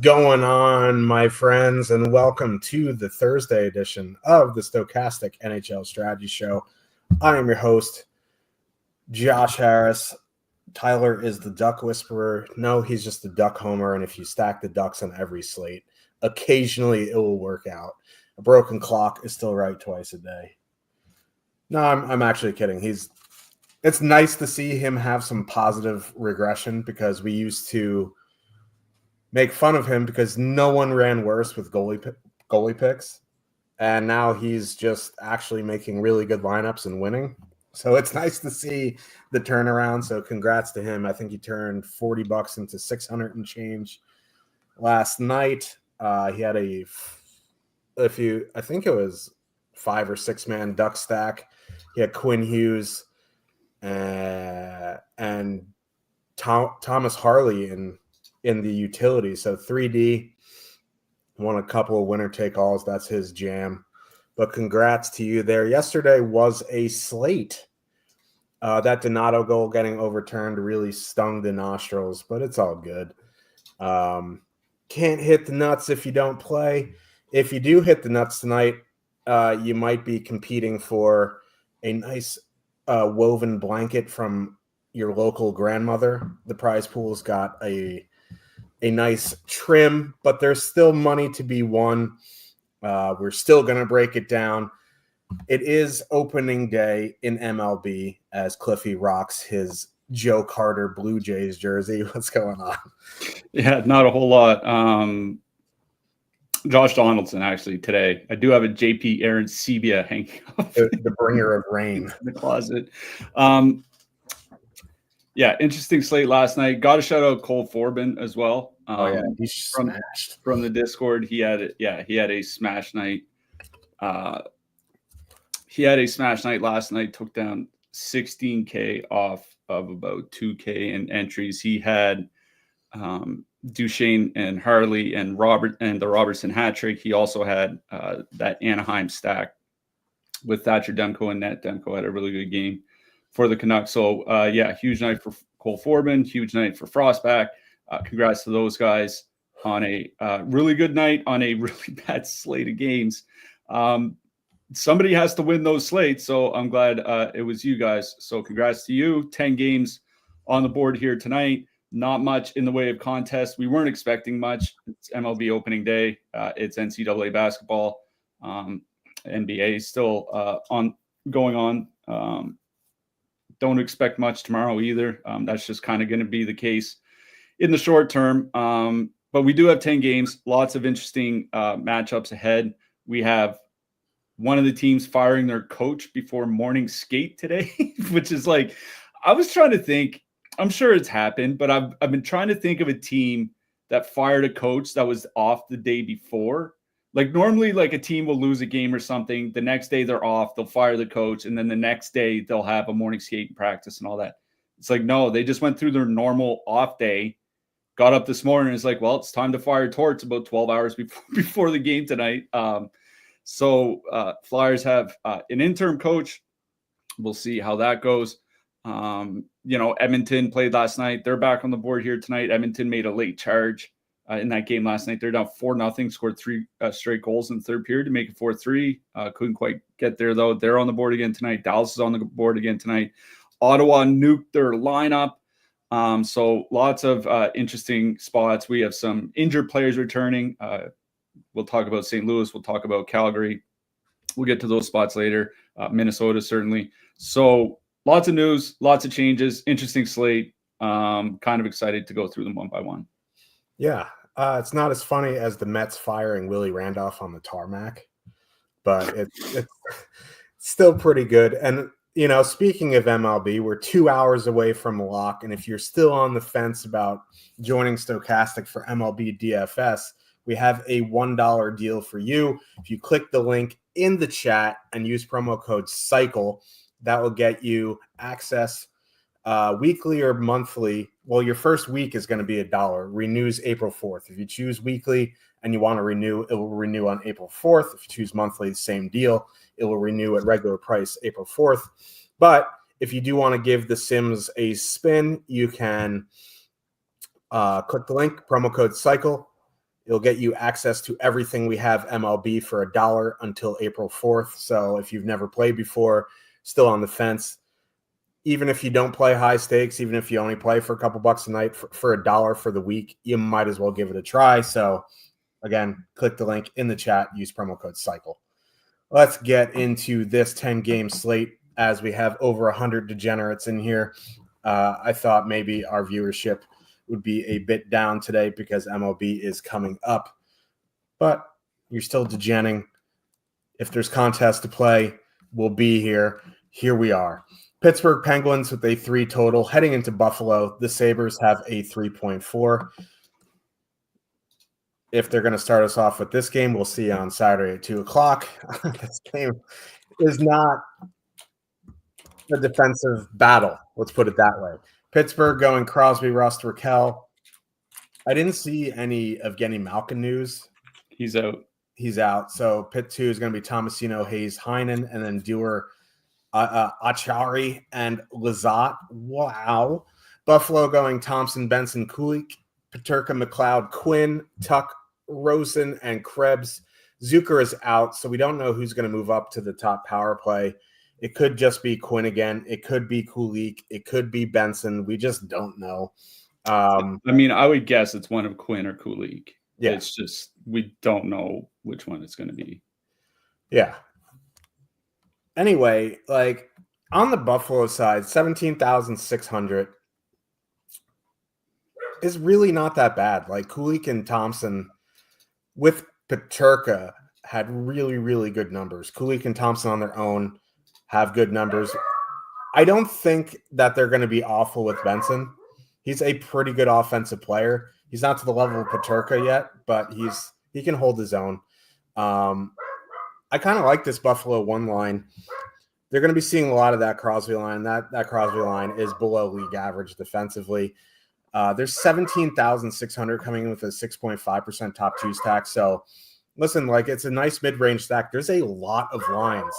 going on, my friends, and welcome to the Thursday edition of the Stochastic NHL Strategy Show. I am your host, Josh Harris. Tyler is the Duck Whisperer. No, he's just the Duck Homer, and if you stack the Ducks on every slate, occasionally it will work out. A broken clock is still right twice a day. No, I'm actually kidding. It's nice to see him have some positive regression because we used to make fun of him because no one ran worse with goalie picks. And now he's just actually making really good lineups and winning. So it's nice to see the turnaround. So congrats to him. I think he turned $40 into 600 and change last night. He had I think it was 5 or 6 man duck stack. He had Quinn Hughes and Thomas Harley in the utility. So 3D won a couple of winner take alls. That's his jam. But congrats to you there. Yesterday was a slate. That Donato goal getting overturned really stung the nostrils, but it's all good. Can't hit the nuts if you don't play. If you do hit the nuts tonight, you might be competing for a nice woven blanket from your local grandmother. The prize pool's got a nice trim, but there's still money to be won. We're still going to break it down. It is opening day in MLB as Cliffy rocks his Joe Carter Blue Jays jersey. What's going on? Yeah, not a whole lot. Josh Donaldson, actually, today. I do have a JP Arancibia hanging up. The bringer of rain. In the closet. Yeah, interesting slate last night. Got to shout out Cole Forbin as well. He's smashed from the Discord. He had a smash night. He had a smash night last night. Took down 16K off of about 2K in entries. He had Duchesne and Harley and Robert and the Robertson hat trick. He also had that Anaheim stack with Thatcher Demko and net. Demko had a really good game for the Canucks. So, huge night for Cole Forbin, huge night for Frostback. Congrats to those guys on a really good night on a really bad slate of games. Somebody has to win those slates, so I'm glad it was you guys. So congrats to you. 10 games on the board here tonight. Not much in the way of contest. We weren't expecting much. It's MLB opening day. It's NCAA basketball. NBA still going on. Don't expect much tomorrow either. That's just kind of going to be the case in the short term. But we do have 10 games, lots of interesting matchups ahead. We have one of the teams firing their coach before morning skate today, which is like, I was trying to think, I'm sure it's happened, but I've been trying to think of a team that fired a coach that was off the day before. Like normally, like a team will lose a game or something. The next day they're off, they'll fire the coach. And then the next day they'll have a morning skate and practice and all that. It's like, no, they just went through their normal off day, got up this morning and it's like, well, it's time to fire Torts about 12 hours before the game tonight. So Flyers have an interim coach. We'll see how that goes. Edmonton played last night. They're back on the board here tonight. Edmonton made a late charge in that game last night. They're down 4-0, scored 3 straight goals in the third period to make it 4-3. Couldn't quite get there, though. They're on the board again tonight. Dallas is on the board again tonight. Ottawa nuked their lineup. So lots of interesting spots. We have some injured players returning. We'll talk about St. Louis. We'll talk about Calgary. We'll get to those spots later. Minnesota, certainly. So lots of news, lots of changes, interesting slate. Kind of excited to go through them one by one. Yeah, it's not as funny as the Mets firing Willie Randolph on the tarmac, but it's still pretty good. And, speaking of MLB, we're 2 hours away from lock. And if you're still on the fence about joining Stochastic for MLB DFS, we have a $1 deal for you. If you click the link in the chat and use promo code CYCLE, that will get you access weekly or monthly. Well, your first week is going to be $1. Renews April 4th. If you choose weekly and you want to renew, it will renew on April 4th. If you choose monthly, same deal. It will renew at regular price April 4th. But if you do want to give the Sims a spin, you can click the link, promo code CYCLE. It'll get you access to everything we have MLB for $1 until April 4th. So if you've never played before, still on the fence, even if you don't play high stakes, even if you only play for a couple bucks a night for $1 for the week, you might as well give it a try. So again, click the link in the chat, use promo code CYCLE. Let's get into this 10-game slate as we have over 100 degenerates in here. I thought maybe our viewership would be a bit down today because MLB is coming up, but you're still degenning. If there's contests to play, we'll be here. Here we are. Pittsburgh Penguins with a 3 total. Heading into Buffalo, the Sabres have a 3.4. If they're going to start us off with this game, we'll see on Saturday at 2 o'clock. This game is not a defensive battle. Let's put it that way. Pittsburgh going Crosby, Rust, Raquel. I didn't see any Evgeny Malkin news. He's out. He's out. So Pitt 2 is going to be Tomasino, Hayes, Heinen, and then Dewar, Achari, and Lizotte. Wow. Buffalo going Thompson, Benson, Kulik, Peterka, McLeod, Quinn, Tuck, Rosen, and Krebs. Zucker is out, so we don't know who's going to move up to the top power play. It could just be Quinn again. It could be Kulik. It could be Benson. We just don't know. I mean, I would guess it's one of Quinn or Kulik. Yeah. It's just we don't know which one it's going to be. Yeah. Anyway, like on the Buffalo side, 17,600 is really not that bad. Like Kulik and Thompson with Peterka had really, really good numbers. Kulik and Thompson on their own have good numbers. I don't think that they're going to be awful with Benson. He's a pretty good offensive player. He's not to the level of Peterka yet, but he can hold his own. I kind of like this Buffalo 1 line. They're going to be seeing a lot of that Crosby line. That Crosby line is below league average defensively. There's 17,600 coming in with a 6.5% top 2 stack. So listen, like it's a nice mid-range stack. There's a lot of lines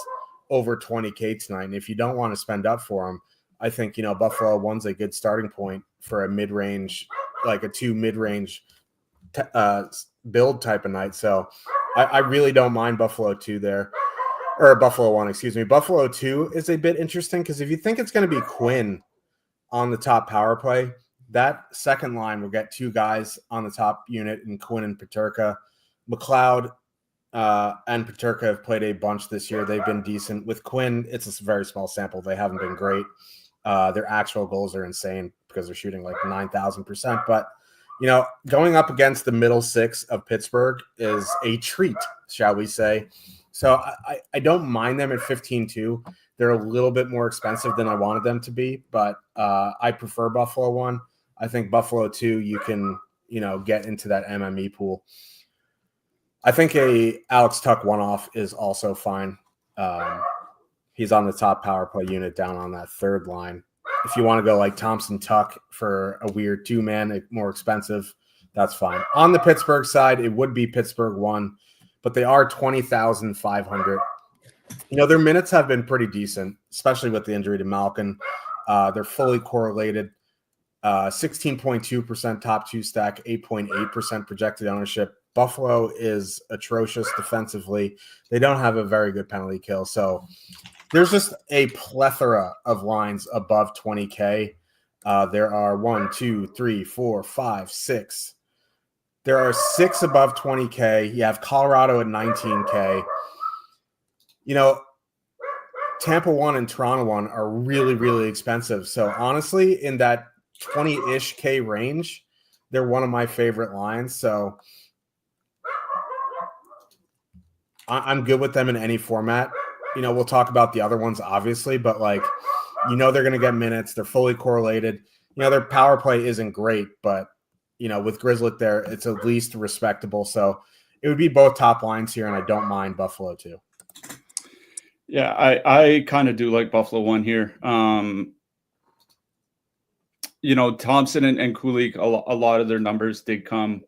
over 20K tonight. And if you don't want to spend up for them, I think, Buffalo 1's a good starting point for a mid-range, like a 2 mid-range build type of night. So I really don't mind Buffalo 2 there, or Buffalo 1, excuse me. Buffalo 2 is a bit interesting because if you think it's going to be Quinn on the top power play, that second line will get 2 guys on the top unit in Quinn and Peterka. McLeod and Peterka have played a bunch this year. They've been decent. With Quinn, it's a very small sample. They haven't been great. Their actual goals are insane because they're shooting like 9,000%. But, going up against the middle 6 of Pittsburgh is a treat, shall we say. So I don't mind them at 15-2. They're a little bit more expensive than I wanted them to be, but I prefer Buffalo 1. I think Buffalo 2, you can, get into that MME pool. I think a Alex Tuck 1-off is also fine. He's on the top power play unit down on that third line. If you want to go like Thompson Tuck for a weird 2-man, more expensive, that's fine. On the Pittsburgh side, it would be Pittsburgh 1, but they are 20,500. Their minutes have been pretty decent, especially with the injury to Malkin. They're fully correlated. 16.2% top 2 stack, 8.8% projected ownership. Buffalo is atrocious defensively. They don't have a very good penalty kill. So there's just a plethora of lines above 20K. There are 1, 2, 3, 4, 5, 6. There are 6 above 20K. You have Colorado at 19K. Tampa 1 and Toronto 1 are really, really expensive. So honestly, in that 20-ish K range, they're one of my favorite lines. So I'm good with them in any format. We'll talk about the other ones, obviously, but they're going to get minutes. They're fully correlated. Their power play isn't great, but, with Grizzlick there, it's at least respectable. So it would be both top lines here, and I don't mind Buffalo 2. Yeah, I kind of do like Buffalo 1 here. Thompson and Kulik, a lot of their numbers did come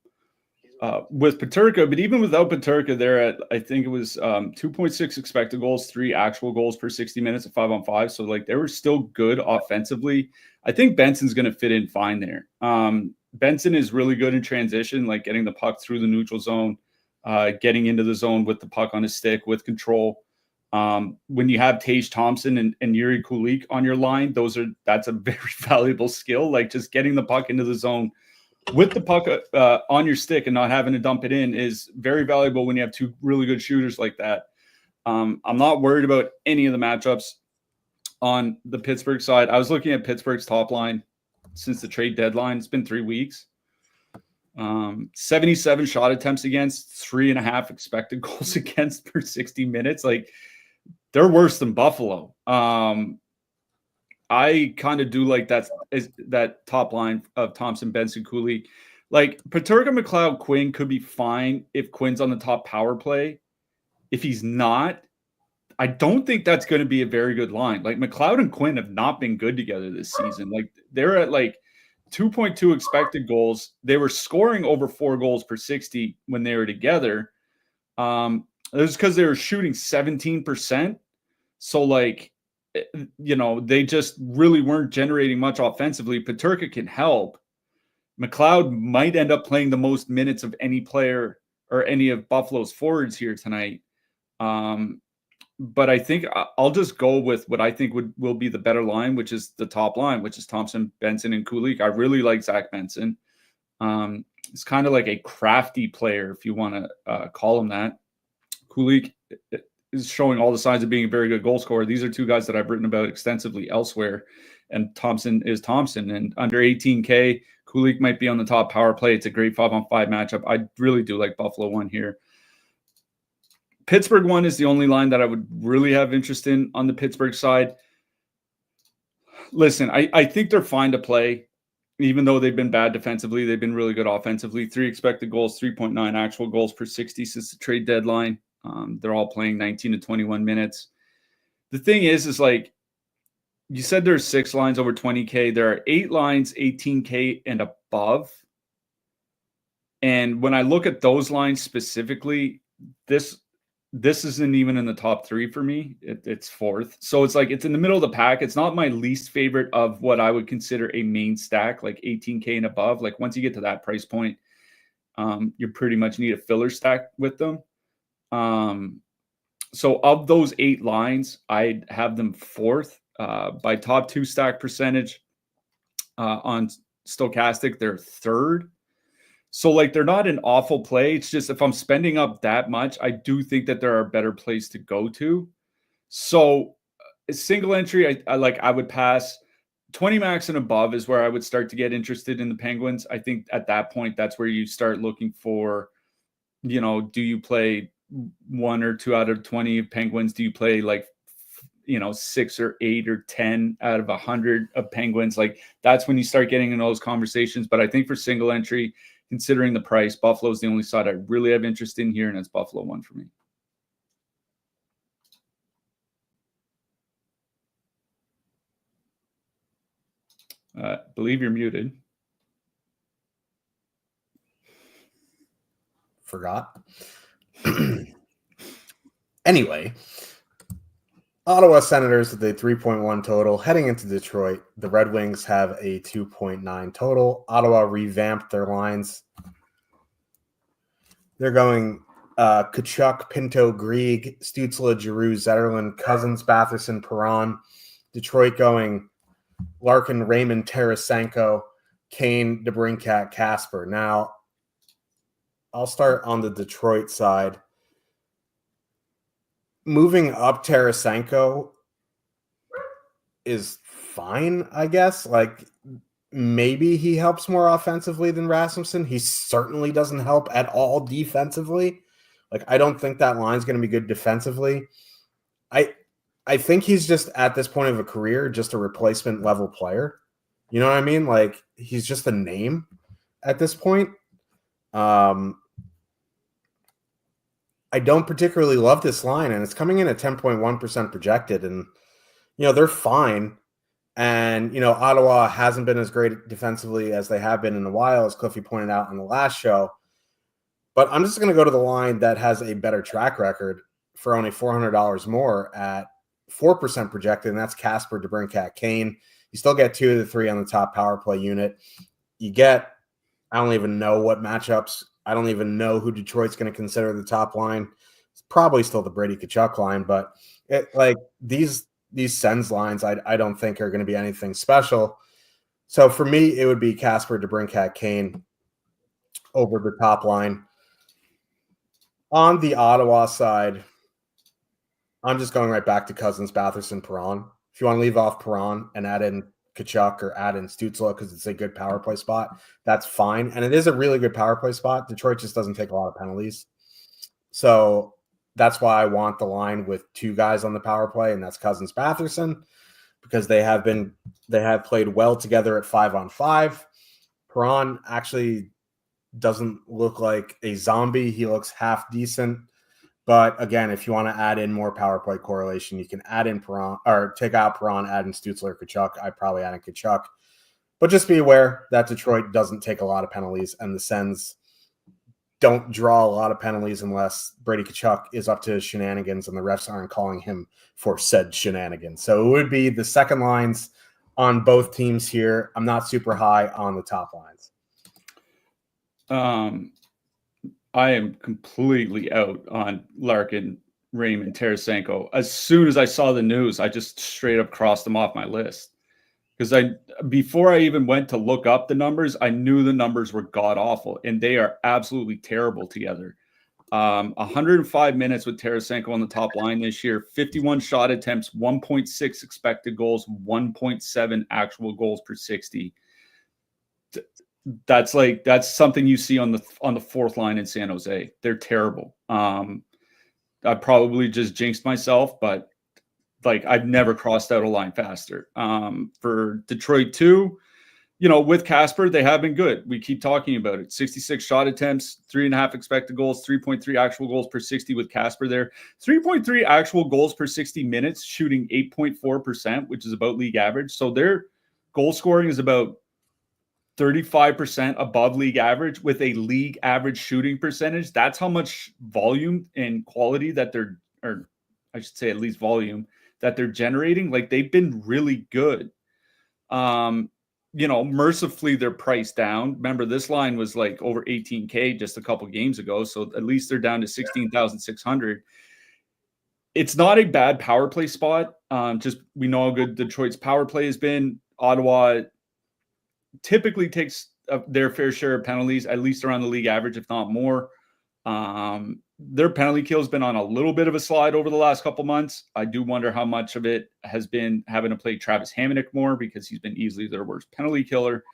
with Peterka, but even without Peterka, they're at, I think it was 2.6 expected goals, 3 actual goals per 60 minutes of 5-on-5. So they were still good offensively. I think Benson's going to fit in fine there. Benson is really good in transition, like getting the puck through the neutral zone, getting into the zone with the puck on his stick with control. When you have Tage Thompson and Yuri Kulik on your line, that's a very valuable skill. Like just getting the puck into the zone with the puck on your stick and not having to dump it in is very valuable when you have two really good shooters like that. I'm not worried about any of the matchups on the Pittsburgh side. I was looking at Pittsburgh's top line since the trade deadline. It's been 3 weeks. 77 shot attempts against, 3.5 expected goals against per 60 minutes. Like, they're worse than Buffalo. I kind of do like that top line of Thompson, Benson, Cooley. Like, Peterka, McLeod, Quinn could be fine if Quinn's on the top power play. If he's not, I don't think that's going to be a very good line. Like, McLeod and Quinn have not been good together this season. Like, they're at like 2.2 expected goals. They were scoring over 4 goals per 60 when they were together. It was because they were shooting 17%. So, like, you know, they just really weren't generating much offensively. Peterka can help. McLeod might end up playing the most minutes of any player or any of Buffalo's forwards here tonight. But I think I'll just go with what I think will be the better line, which is the top line, which is Thompson, Benson, and Kulik. I really like Zach Benson. It's kind of like a crafty player, if you want to call him that. Kulik is showing all the signs of being a very good goal scorer. These are two guys that I've written about extensively elsewhere, and Thompson is Thompson. And under 18K, Kulik might be on the top power play. It's a great 5-on-5 matchup. I really do like Buffalo 1 here. Pittsburgh 1 is the only line that I would really have interest in on the Pittsburgh side. Listen, I think they're fine to play. Even though they've been bad defensively, they've been really good offensively. 3 expected goals, 3.9 actual goals per 60 since the trade deadline. They're all playing 19 to 21 minutes. The thing is like, you said there's 6 lines over 20K. There are 8 lines, 18K and above. And when I look at those lines specifically, this isn't even in the top 3 for me. It's 4th. So it's like, it's in the middle of the pack. It's not my least favorite of what I would consider a main stack, like 18K and above. Like, once you get to that price point, you pretty much need a filler stack with them. So of those 8 lines, I'd have them 4th. By top 2 stack percentage on Stochastic, they're 3rd. So, like, they're not an awful play. It's just, if I'm spending up that much, I do think that there are better plays to go to. So, a single entry, I would pass. 20 max and above is where I would start to get interested in the Penguins. I think at that point, that's where you start looking for, you know, do you play 1 or 2 out of 20 Penguins? Do you play, like, 6 or 8 or 10 out of 100 of Penguins? Like, that's when you start getting in those conversations. But I think for single entry, considering the price, Buffalo is the only side I really have interest in here, and it's Buffalo 1 for me. Believe you're muted. Forgot. Anyway, Ottawa Senators with a 3.1 total. Heading into Detroit, the Red Wings have a 2.9 total. Ottawa revamped their lines. They're going Kachuk, Pinto, Grieg, Stützle, Giroux, Zetterlund, Cousins, Batherson, Perron. Detroit going Larkin, Raymond, Tarasenko, Kane, DeBrincat, Casper. Now, I'll start on the Detroit side. Moving up Tarasenko is fine, I guess. Like, maybe he helps more offensively than Rasmussen. He certainly doesn't help at all defensively. Like, I don't think that line's going to be good defensively. I think he's just, at this point of a career, just a replacement level player. You know what I mean? Like, he's just a name at this point. I don't particularly love this line, and it's coming in at 10.1% projected, and, they're fine. And, Ottawa hasn't been as great defensively as they have been in a while, as Cliffy pointed out on the last show. But I'm just going to go to the line that has a better track record for only $400 more at 4% projected, and that's Casper, DeBrincat, Kane. You still get 2 of the 3 on the top power play unit. You get I don't even know what matchups. I don't even know who Detroit's going to consider the top line. It's probably still the Brady Tkachuk line, but these Sens lines, I don't think are going to be anything special. So for me, it would be Casper DeBrincat Kane over the top line. On the Ottawa side, I'm just going right back to Cousins, Batherson, Perron. If you want to leave off Perron and add in Tkachuk or add in Stützle because it's a good power play spot, that's fine. And it is a really good power play spot. Detroit just doesn't take a lot of penalties. So that's why I want the line with two guys on the power play, and that's Cousins, Batherson, because they have played well together at 5-on-5. Perron actually doesn't look like a zombie. He looks half decent. But again, if you want to add in more power play correlation, you can add in Perron or take out Perron, add in Stützle or Tkachuk. I'd probably add in Tkachuk. But just be aware that Detroit doesn't take a lot of penalties, and the Sens don't draw a lot of penalties unless Brady Tkachuk is up to his shenanigans and the refs aren't calling him for said shenanigans. So it would be the second lines on both teams here. I'm not super high on the top lines. I am completely out on Larkin, Raymond, Tarasenko. As soon as I saw the news, I just straight up crossed them off my list. Because before I even went to look up the numbers, I knew the numbers were god-awful, and they are absolutely terrible together. 105 minutes with Tarasenko on the top line this year, 51 shot attempts, 1.6 expected goals, 1.7 actual goals per 60. That's something you see on the fourth line in San Jose. They're terrible. I probably just jinxed myself, but I've never crossed out a line faster. For Detroit too, with Casper, they have been good. We keep talking about it. 66 shot attempts, 3.5 expected goals, 3.3 actual goals per 60 with Casper there. 3.3 actual goals per 60 minutes, shooting 8.4%, which is about league average. So their goal scoring is about 35% above league average with a league average shooting percentage. That's how much volume and quality that or I should say at least volume that they're generating. They've been really good. Mercifully they're priced down. Remember, this line was over 18K just a couple games ago. So at least they're down to 16,600. It's not a bad power play spot. Just we know how good Detroit's power play has been. Ottawa typically takes their fair share of penalties, at least around the league average, if not more. Their penalty kill has been on a little bit of a slide over the last couple months. I do wonder how much of it has been having to play Travis Hamonic more because he's been easily their worst penalty killer.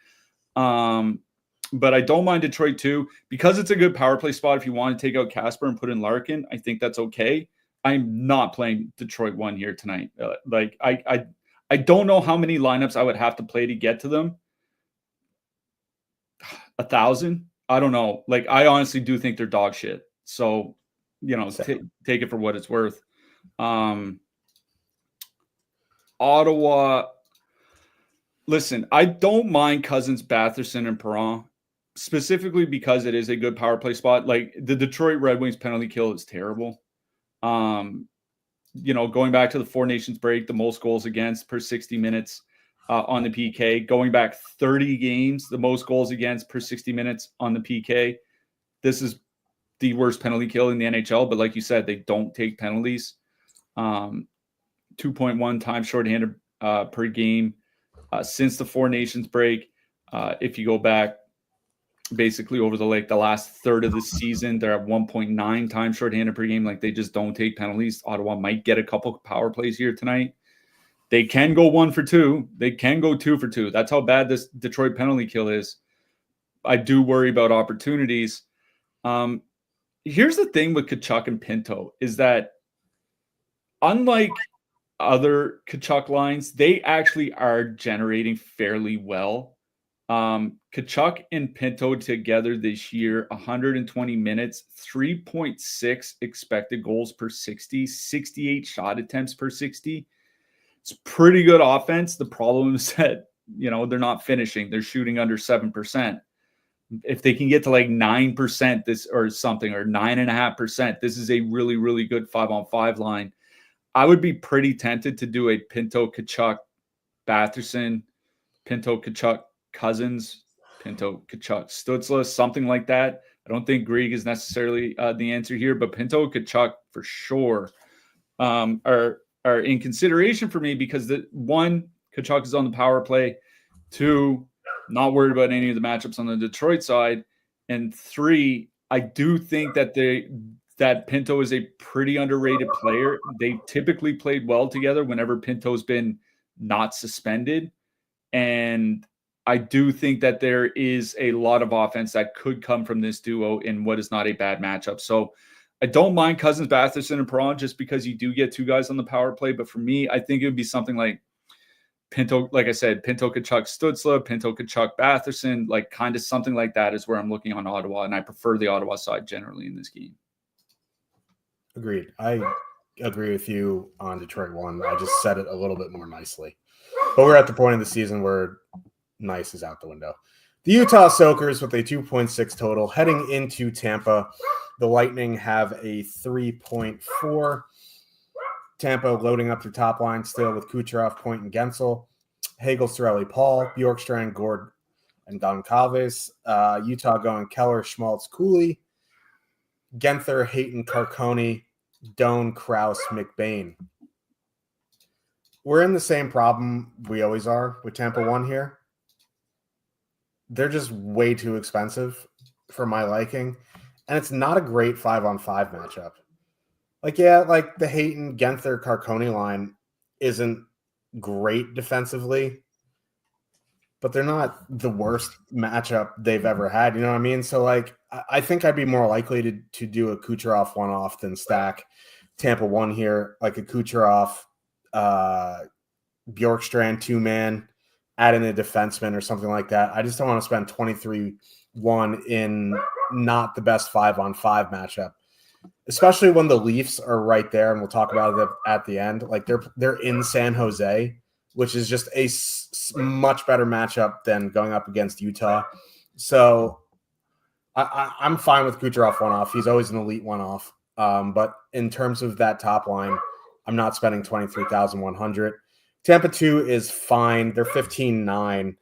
But I don't mind Detroit too, because it's a good power play spot. If you want to take out Casper and put in Larkin, I think that's okay. I'm not playing Detroit 1 here tonight. I don't know how many lineups I would have to play to get to them. 1,000? I don't know. I honestly do think they're dog shit. So, take it for what it's worth. Ottawa. Listen, I don't mind Cousins, Batherson, and Perron, specifically because it is a good power play spot. The Detroit Red Wings penalty kill is terrible. Going back to the Four Nations break, the most goals against per 60 minutes. On the PK, going back 30 games, the most goals against per 60 minutes on the PK. This is the worst penalty kill in the NHL, but like you said, they don't take penalties. 2.1 times shorthanded per game since the Four Nations break. If you go back basically over the last third of the season, they're at 1.9 times shorthanded per game. They just don't take penalties. Ottawa might get a couple power plays here tonight. They can go 1 for 2. They can go 2 for 2. That's how bad this Detroit penalty kill is. I do worry about opportunities. Here's the thing with Tkachuk and Pinto is that unlike other Tkachuk lines, they actually are generating fairly well. Tkachuk and Pinto together this year, 120 minutes, 3.6 expected goals per 60, 68 shot attempts per 60. It's pretty good offense. The problem is that, they're not finishing. They're shooting under 7%. If they can get to 9% this or something, or 9.5%, this is a really, really good 5-on-5 line. I would be pretty tempted to do a Pinto, Tkachuk, Batherson, Pinto, Tkachuk, Cousins, Pinto, Kachuk, Stützle, something like that. I don't think Grieg is necessarily the answer here, but Pinto, Kachuk for sure are in consideration for me because one, Kachuk is on the power play. Two, not worried about any of the matchups on the Detroit side. And three, I do think that Pinto is a pretty underrated player. They typically played well together whenever Pinto's been not suspended. And I do think that there is a lot of offense that could come from this duo in what is not a bad matchup. So I don't mind Cousins, Batherson, and Perron just because you do get two guys on the power play. But for me, I think it would be something like Pinto, like I said, Pinto, Kachuk, Stützle, Pinto, Kachuk, Batherson, like kind of something like that is where I'm looking on Ottawa. And I prefer the Ottawa side generally in this game. Agreed. I agree with you on Detroit 1. I just said it a little bit more nicely. But we're at the point of the season where nice is out the window. The Utah Soakers with a 2.6 total heading into Tampa. The Lightning have a 3.4. Tampa loading up their top line still with Kucherov, Point, and Gensel. Hagel, Cirelli, Paul, Bjorkstrand, Gord, and Goncalves. Utah going Keller, Schmaltz, Cooley. Genther, Hayton, Carcone, Doan, Krause, McBain. We're in the same problem we always are with Tampa 1 here. They're just way too expensive for my liking. And it's not a great 5-on-5 matchup. Like the Hayton, Genther, Carcone line isn't great defensively, but they're not the worst matchup they've ever had. You know what I mean? So, I think I'd be more likely to do a Kucherov one-off than stack Tampa 1 here, like a Kucherov, Bjorkstrand 2-man, add in a defenseman or something like that. I just don't want to spend 23-1 in not the best 5-on-5 matchup, especially when the Leafs are right there, and we'll talk about it at the end. Like they're in San Jose, which is just a much better matchup than going up against Utah. So I'm fine with Kucherov one-off. He's always an elite one-off. But in terms of that top line, I'm not spending $23,100. Tampa 2 is fine. They're 15-9.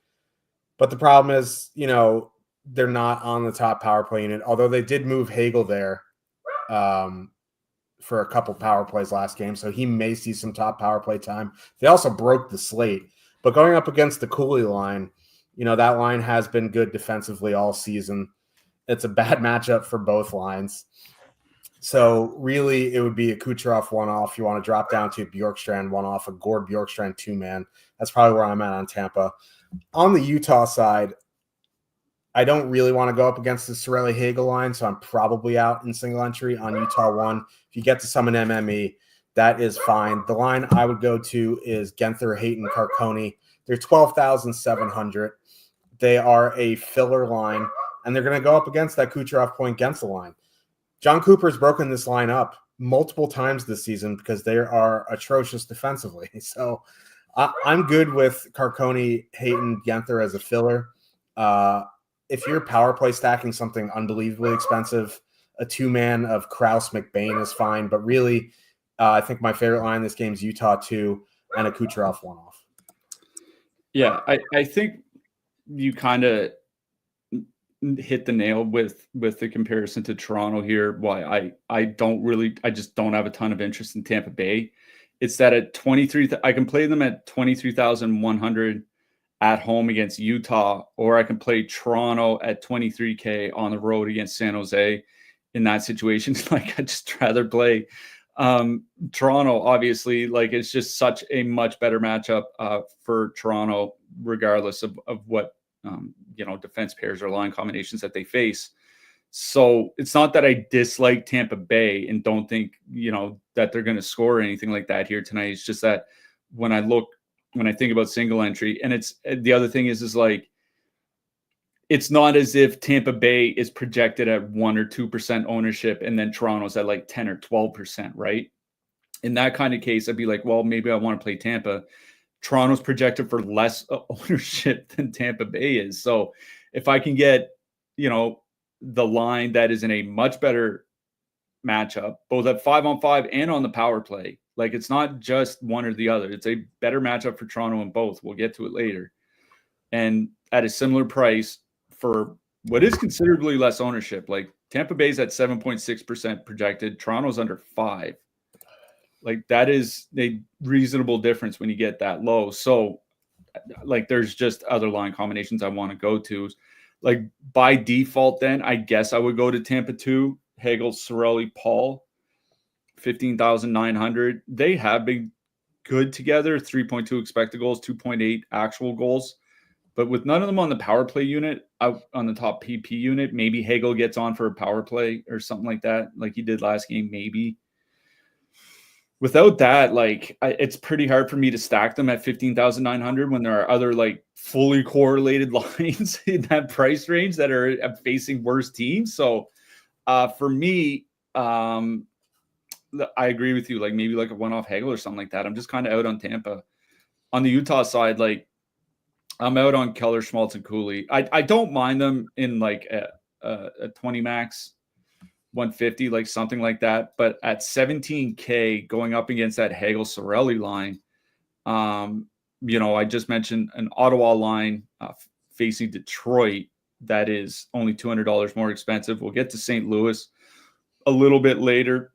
But the problem is, they're not on the top power play unit, although they did move Hagel there for a couple power plays last game, so he may see some top power play time. They also broke the slate. But going up against the Cooley line, that line has been good defensively all season. It's a bad matchup for both lines. So really, it would be a Kucherov one-off. You want to drop down to a Bjorkstrand one-off, a Gord Bjorkstrand 2-man. That's probably where I'm at on Tampa. On the Utah side, I don't really want to go up against the Cirelli Hagel line, so I'm probably out in single entry on Utah 1. If you get to summon MME, that is fine. The line I would go to is Genther, Hayton, Carcone. They're 12,700. They are a filler line, and they're going to go up against that Kucherov, Point, Gensel line. John Cooper's broken this line up multiple times this season because they are atrocious defensively. So I'm good with Carcone, Hayton, Genther as a filler. If you're power play stacking something unbelievably expensive, a 2-man of Krause, McBain is fine. But really, I think my favorite line in this game is Utah 2 and a Kucherov one-off. Yeah, I think you kind of hit the nail with the comparison to Toronto here. Why I just don't have a ton of interest in Tampa Bay. It's that at 23, I can play them at 23,100 at home against Utah, or I can play Toronto at 23K on the road against San Jose. In that situation, I'd just rather play Toronto. Obviously, it's just such a much better matchup for Toronto, regardless of what defense pairs or line combinations that they face. So it's not that I dislike Tampa Bay and don't think, that they're going to score or anything like that here tonight. It's just that when I think about single entry, and it's the other thing is it's not as if Tampa Bay is projected at 1 or 2% ownership and then Toronto's at 10 or 12%, right? In that kind of case, I'd be like, well, maybe I want to play Tampa. Toronto's projected for less ownership than Tampa Bay is. So if I can get, the line that is in a much better matchup, both at 5-on-5 and on the power play, it's not just one or the other. It's a better matchup for Toronto in both. We'll get to it later. And at a similar price for what is considerably less ownership. Like Tampa Bay's at 7.6% projected. Toronto's under 5. Like that is a reasonable difference when you get that low. So like there's just other line combinations I want to go to. Like by default, then I guess I would go to Tampa 2, Hagel, Cirelli, Paul, 15,900. They have been good together, 3.2 expected goals, 2.8 actual goals. But with none of them on the power play unit, out on the top PP unit, maybe Hagel gets on for a power play or something like that, like he did last game, maybe. Without that, like it's pretty hard for me to stack them at 15,900 when there are other like fully correlated lines in that price range that are facing worse teams. So for me, I agree with you. Like maybe like a one-off Hagel or something like that. I'm just kind of out on Tampa. On the Utah side, like I'm out on Keller, Schmaltz, and Cooley. I don't mind them in like a 20 max, 150, like something like that. But at 17K going up against that Hagel Cirelli line, I just mentioned an Ottawa line facing Detroit that is only $200 more expensive. We'll get to St. Louis a little bit later.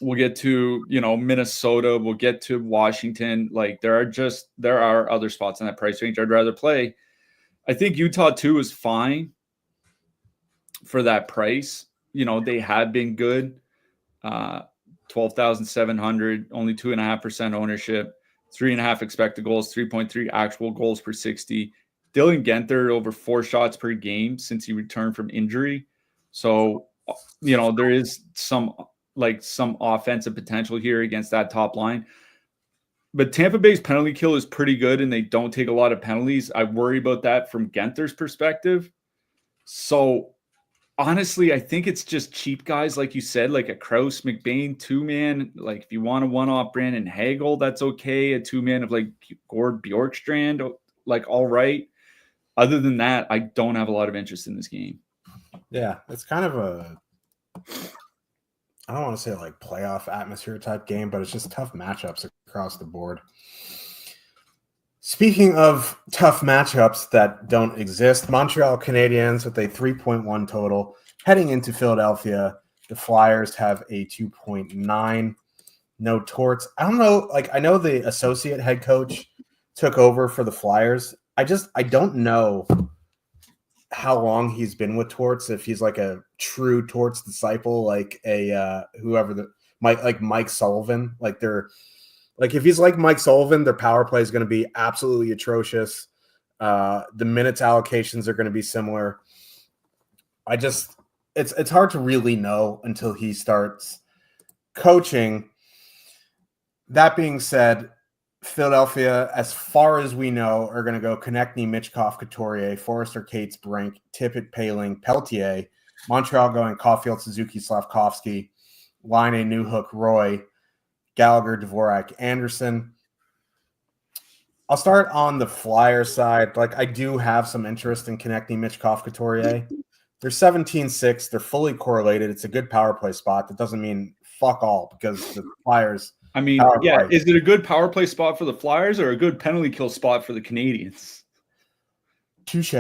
We'll get to, Minnesota. We'll get to Washington. Like there are other spots in that price range I'd rather play. I think Utah too is fine for that price. They have been good. 12,700, only 2.5% ownership, 3.5 expected goals, 3.3 actual goals per 60. Dylan Guenther over 4 shots per game since he returned from injury. So, there is some offensive potential here against that top line. But Tampa Bay's penalty kill is pretty good, and they don't take a lot of penalties. I worry about that from Guenther's perspective. So, honestly, I think it's just cheap guys, like you said, like a Krause, McBain, 2-man. Like if you want a one-off Brandon Hagel, that's okay. A 2-man of like Gord Bjorkstrand, like all right. Other than that, I don't have a lot of interest in this game. Yeah, it's kind of I don't want to say like playoff atmosphere type game, but it's just tough matchups across the board. Speaking of tough matchups that don't exist, Montreal Canadiens with a 3.1 total heading into Philadelphia. The Flyers have a 2.9. No Torts. I don't know. Like I know the associate head coach took over for the Flyers. I don't know how long he's been with Torts, if he's like a true Torts disciple, like a Mike Sullivan. Like if he's like Mike Sullivan, their power play is going to be absolutely atrocious. The minutes allocations are going to be similar. It's hard to really know until he starts coaching. That being said, Philadelphia, as far as we know, are going to go Konechny, Michkov, Couturier, Forrester, Cates, Brink, Tippett, Paling, Peltier. Montreal going Caulfield, Suzuki, Slavkovsky, Laine, Newhook, Roy, Gallagher, Dvorak, Anderson. I'll start on the Flyer side. Like I do have some interest in Konechny, Michkov, Couturier. They're 17-6. They're fully correlated. It's a good power play spot. That doesn't mean fuck all because the Flyers. I mean, yeah, is it a good power play spot for the Flyers or a good penalty kill spot for the Canadiens? Touche.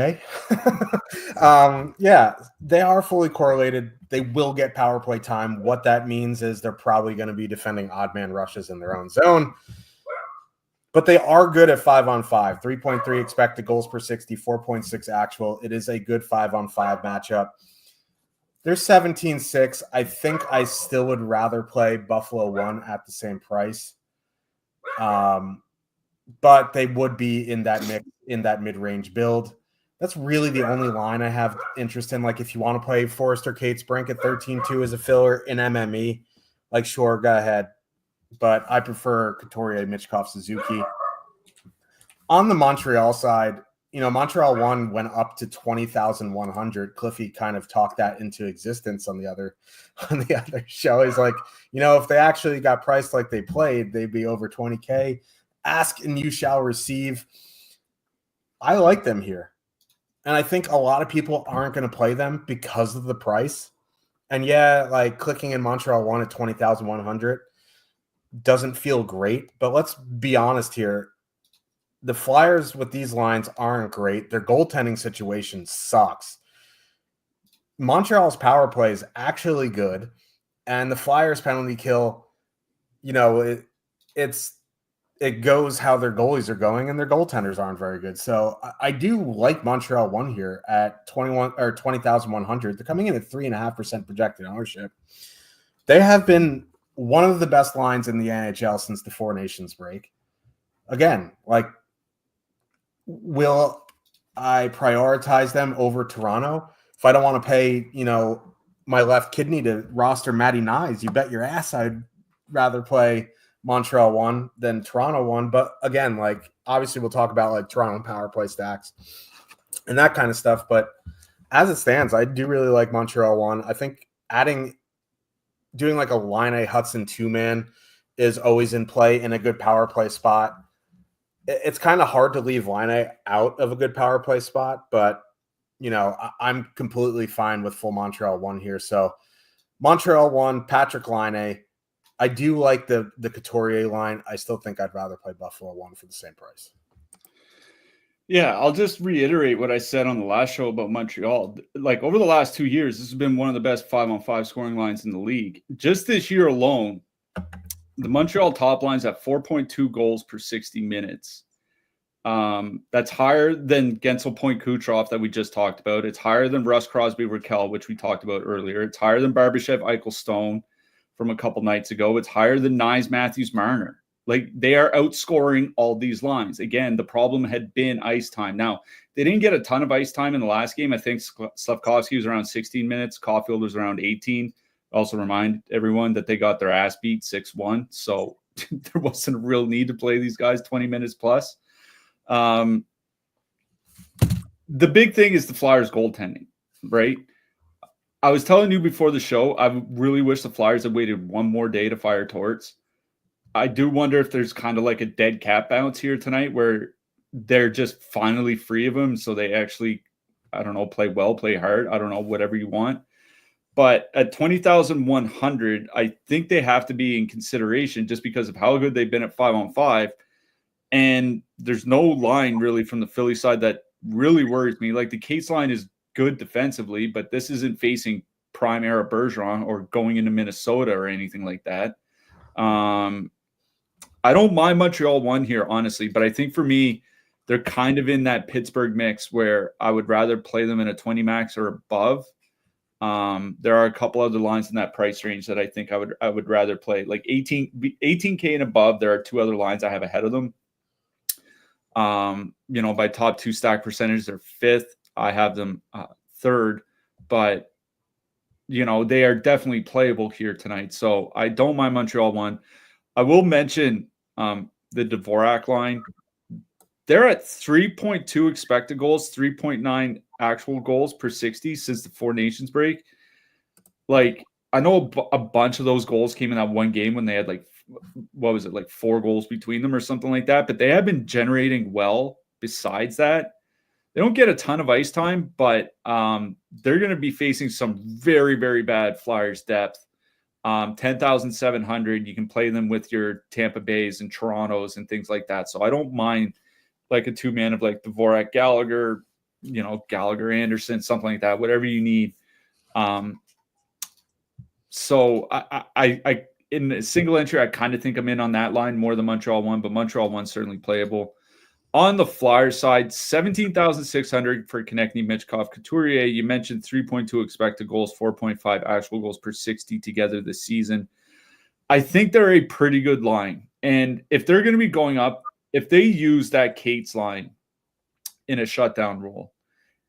Yeah, they are fully correlated. They will get power play time. What that means is they're probably going to be defending odd man rushes in their own zone. But they are good at 5-on-5. 3.3 expected goals per 60, 4.6 actual. It is a good 5-on-5 matchup. They're 17-6. I think I still would rather play Buffalo 1 at the same price. But they would be in that mid-range build. That's really the only line I have interest in. Like if you want to play Forrester, Cates, Brink at 13-2 as a filler in MME, like sure, go ahead. But I prefer Couturier, Michkov, Suzuki. On the Montreal side, Montreal 1 went up to 20,100. Cliffy kind of talked that into existence on the other show. He's like, if they actually got priced like they played, they'd be over 20K. Ask and you shall receive. I like them here. And I think a lot of people aren't going to play them because of the price. And yeah, like clicking in Montreal 1 at 20,100 doesn't feel great. But let's be honest here. the Flyers with these lines aren't great. Their goaltending situation sucks. Montreal's power play is actually good, and the Flyers penalty kill, it goes how their goalies are going, and their goaltenders aren't very good. So I do like Montreal one here at 20,100. They're coming in at 3.5% projected ownership. They have been one of the best lines in the NHL since the Four Nations break. Again, will I prioritize them over Toronto? If I don't want to pay, my left kidney to roster Matty Nyes, you bet your ass I'd rather play Montreal 1 than Toronto 1. But again, obviously we'll talk about Toronto power play stacks and that kind of stuff. But as it stands, I do really like Montreal 1. I think doing a Line Hudson 2-man is always in play in a good power play spot. It's kind of hard to leave Line out of a good power play spot, but I'm completely fine with full Montreal 1 here. So Montreal 1, Patrick Line. I do like the Couturier line. I still think I'd rather play Buffalo 1 for the same price. Yeah, I'll just reiterate what I said on the last show about Montreal. Over the last 2 years, this has been one of the best 5-on-5 scoring lines in the league. Just this year alone, the Montreal top line's at 4.2 goals per 60 minutes. That's higher than Gensel Point Kucherov that we just talked about. It's higher than Russ Crosby Raquel, which we talked about earlier. It's higher than Barbashev Eichel Stone from a couple nights ago. It's higher than Nyes Matthews Marner. They are outscoring all these lines. Again, the problem had been ice time. Now, they didn't get a ton of ice time in the last game. I think Slavkovsky was around 16 minutes. Caulfield was around 18. Also remind everyone that they got their ass beat 6-1. So there wasn't a real need to play these guys 20 minutes plus. The big thing is the Flyers goaltending, right? I was telling you before the show, I really wish the Flyers had waited one more day to fire Torts. I do wonder if there's kind of a dead cat bounce here tonight where they're just finally free of him. So they actually, I don't know, play well, play hard. I don't know, whatever you want. But at 20,100, I think they have to be in consideration just because of how good they've been at 5-on-5. And there's no line really from the Philly side that really worries me. The Cates line is good defensively, but this isn't facing prime era Bergeron or going into Minnesota or anything like that. I don't mind Montreal 1 here, honestly, but I think for me, they're kind of in that Pittsburgh mix where I would rather play them in a 20 max or above. There are a couple other lines in that price range that I think I would rather play. 18K and above, there are two other lines I have ahead of them. By top 2 stack percentage, they're 5th. I have them 3rd, but they are definitely playable here tonight. So I don't mind Montreal 1. I will mention the Dvorak line. They're at 3.2 expected goals, 3.9 actual goals per 60 since the Four Nations break. I know a bunch of those goals came in that one game when they had 4 goals between them or something like that. But they have been generating well besides that. They don't get a ton of ice time, but they're going to be facing some very, very bad Flyers depth. 10,700, you can play them with your Tampa Bays and Torontos and things like that. So I don't mind a 2-man of Dvorak, Gallagher, Gallagher, Anderson, something like that, whatever you need. So I in a single entry, I kind of think I'm in on that line more than Montreal 1, but Montreal 1 certainly playable. On the Flyers side, 17,600 for Konechny, Michkov, Couturier. You mentioned 3.2 expected goals, 4.5 actual goals per 60 together this season. I think they're a pretty good line. And if they're going to be going up, if they use that Cates line in a shutdown role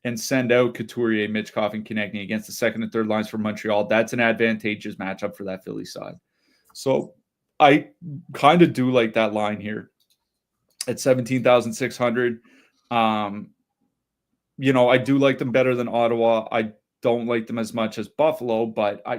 and send out Couturier, Michkov, and Konechny against the second and third lines for Montreal, that's an advantageous matchup for that Philly side. So I kind of do like that line here at 17,600. I do like them better than Ottawa. I don't like them as much as Buffalo, but I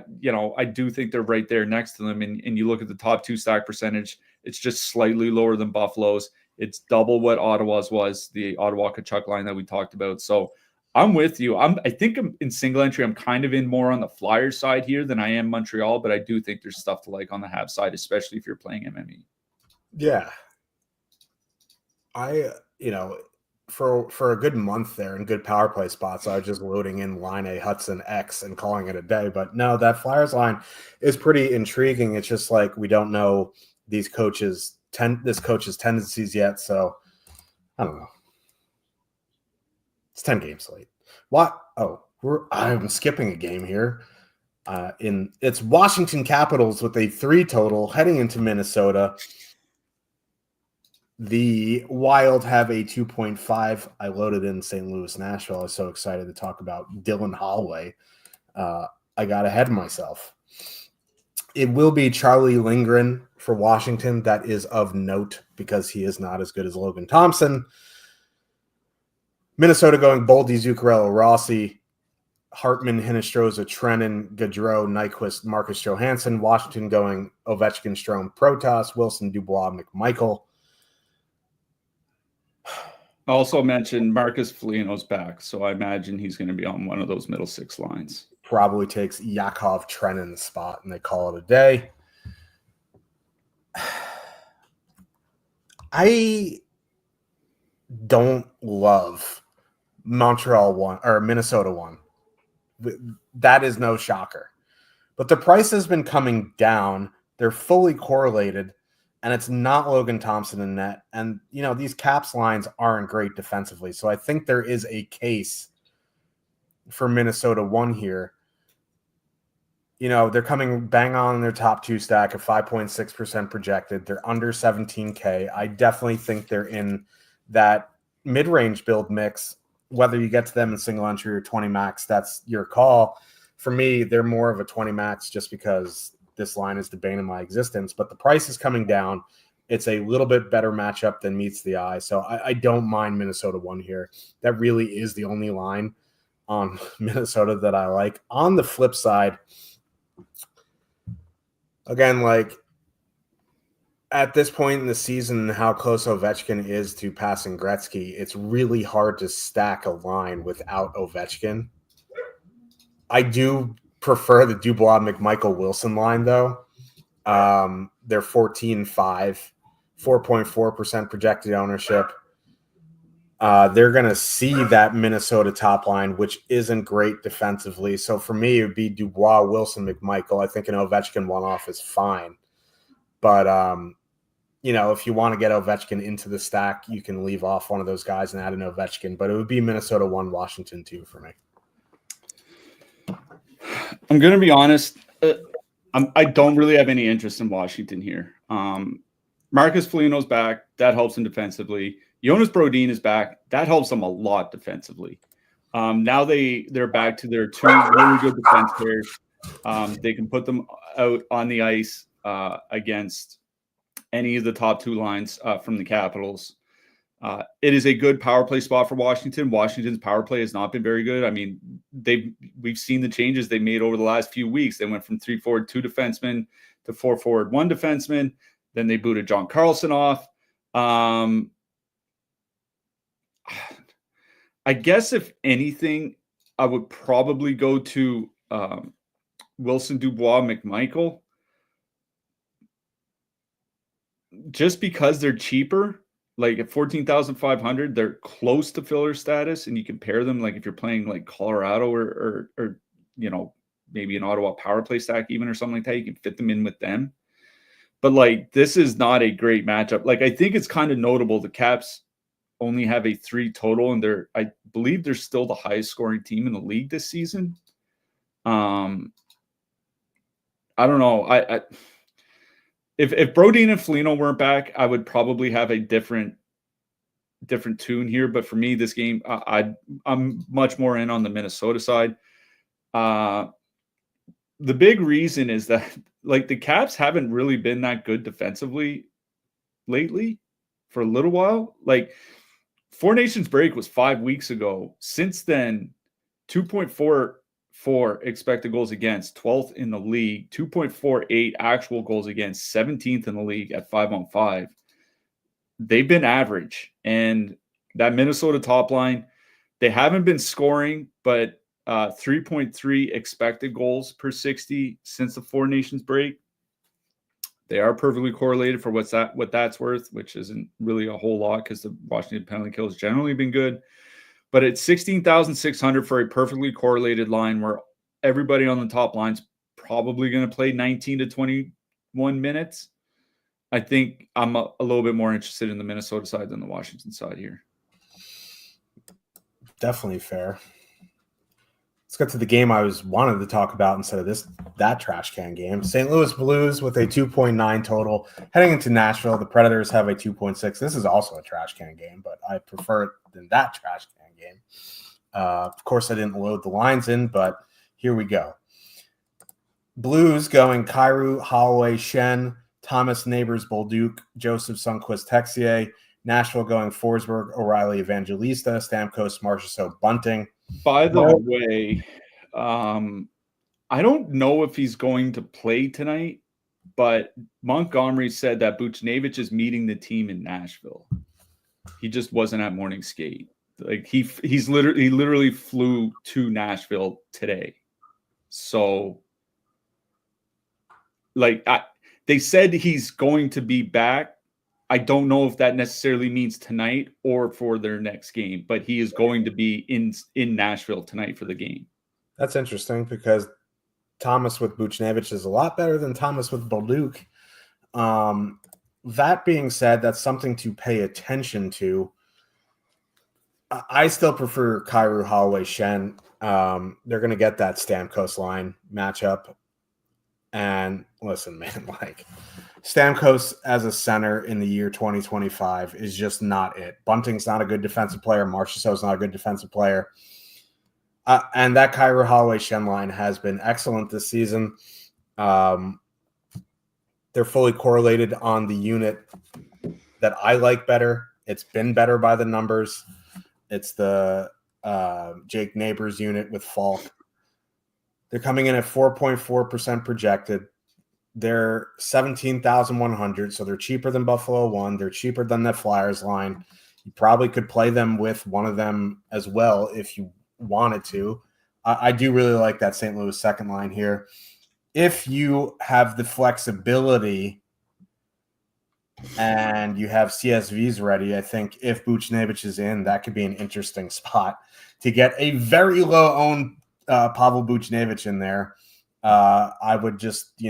do think they're right there next to them. And you look at the top 2 stack percentage, it's just slightly lower than Buffalo's. It's double what Ottawa's was, the Ottawa Kachuk line that we talked about. So I'm with you. I think I'm in single entry. I'm kind of in more on the Flyers side here than I am Montreal, but I do think there's stuff to like on the Habs side, especially if you're playing MME. Yeah. For a good month there in good power play spots, I was just loading in line A Hudson X and calling it a day. But no, that Flyers line is pretty intriguing. It's just like we don't know this coach's tendencies yet. So I don't know. It's 10 games late. What? Oh, I'm skipping a game here. It's Washington Capitals with a 3 total heading into Minnesota. The Wild have a 2.5. I loaded in St. Louis, Nashville. I was so excited to talk about Dylan Holloway. I got ahead of myself. It will be Charlie Lindgren for Washington. That is of note because he is not as good as Logan Thompson. Minnesota going Boldy, Zuccarello, Rossi, Hartman, Hinestroza, Trennan, Gaudreau, Nyquist, Marcus Johansson. Washington going Ovechkin, Strome, Protas, Wilson, Dubois, McMichael. Also mentioned Marcus Foligno's back, so I imagine he's going to be on one of those middle 6 lines. Probably takes Yakov Trennan's spot, and they call it a day. I don't love Montreal 1 or Minnesota 1. That is no shocker. But the price has been coming down. They're fully correlated, and it's not Logan Thompson in net. And, these Caps lines aren't great defensively. So I think there is a case for Minnesota 1 here. They're coming bang on in their top 2 stack of 5.6% projected. They're under 17K. I definitely think they're in that mid-range build mix. Whether you get to them in single entry or 20 max, that's your call. For me, they're more of a 20 max just because this line is the bane of my existence. But the price is coming down. It's a little bit better matchup than meets the eye. So I don't mind Minnesota 1 here. That really is the only line on Minnesota that I like. On the flip side, again, at this point in the season, how close Ovechkin is to passing Gretzky, it's really hard to stack a line without Ovechkin. I do prefer the Dubois McMichael Wilson line, though. They're 14-5, 4.4% projected ownership. They're going to see that Minnesota top line, which isn't great defensively. So for me, it would be Dubois, Wilson, McMichael. I think an Ovechkin one-off is fine. But, if you want to get Ovechkin into the stack, you can leave off one of those guys and add an Ovechkin. But it would be Minnesota 1, Washington 2 for me. I'm going to be honest. I don't really have any interest in Washington here. Marcus Foligno's back. That helps him defensively. Jonas Brodin is back. That helps them a lot defensively. Now they're back to their 2 really good defense pairs. They can put them out on the ice against any of the top 2 lines from the Capitals. It is a good power play spot for Washington. Washington's power play has not been very good. I mean, we've seen the changes they made over the last few weeks. They went from 3 forward, 2 defensemen to 4 forward, 1 defenseman. Then they booted John Carlson off. I guess if anything, I would probably go to Wilson, Dubois, McMichael. Just because they're cheaper, like at 14,500, they're close to filler status, and you compare them, like if you're playing like Colorado or maybe an Ottawa power play stack even or something like that, you can fit them in with them. But this is not a great matchup. I think it's kind of notable the Caps only have a 3 total, and I believe they're still the highest scoring team in the league this season. I don't know. If Brodin and Foligno weren't back, I would probably have a different tune here. But for me, this game, I'm much more in on the Minnesota side. The big reason is that the Caps haven't really been that good defensively lately for a little while. Four Nations break was 5 weeks ago. Since then, 2.44 expected goals against, 12th in the league, 2.48 actual goals against, 17th in the league at 5-on-5. They've been average. And that Minnesota top line, they haven't been scoring, but 3.3 expected goals per 60 since the Four Nations break. They are perfectly correlated for what that's worth, which isn't really a whole lot because the Washington penalty kill has generally been good. But it's 16,600 for a perfectly correlated line where everybody on the top line's probably going to play 19 to 21 minutes. I think I'm a little bit more interested in the Minnesota side than the Washington side here. Definitely fair. Let's get to the game I wanted to talk about instead of that trash can game. St. Louis Blues with a 2.9 total. Heading into Nashville, the Predators have a 2.6. This is also a trash can game, but I prefer it than that trash can game. Of course, I didn't load the lines in, but here we go. Blues going Kyrou, Holloway, Shen, Thomas, Neighbors, Bolduc, Joseph, Sundqvist, Texier. Nashville going Forsberg, O'Reilly, Evangelista, Stamkos, Marchessault, Bunting. By the way, I don't know if he's going to play tonight, but Montgomery said that Buchnevich is meeting the team in Nashville. He just wasn't at morning skate. Like he literally flew to Nashville today. So like they said he's going to be back. I don't know if that necessarily means tonight or for their next game, but he is going to be in Nashville tonight for the game. That's interesting because Thomas with Buchnevich is a lot better than Thomas with Bolduc. That being said, that's something to pay attention to. I still prefer Kyrou, Holloway, Shen. They're going to get that Stamkos line matchup. And listen, man, like Stamkos as a center in the year 2025 is just not it. Bunting's not a good defensive player. Marchessault's not a good defensive player. And that Kyrou, Holloway, Shen line has been excellent this season. They're fully correlated on the unit that I like better. It's been better by the numbers. It's the Jake Neighbors unit with Falk. They're coming in at 4.4% projected. They're 17,100, so they're cheaper than Buffalo 1. They're cheaper than the Flyers line. You probably could play them with one of them as well if you wanted to. I do really like that St. Louis second line here. If you have the flexibility and you have CSVs ready, I think if Buchnevich is in, that could be an interesting spot to get a very low-owned Pavel Buchnevich in there. I would just,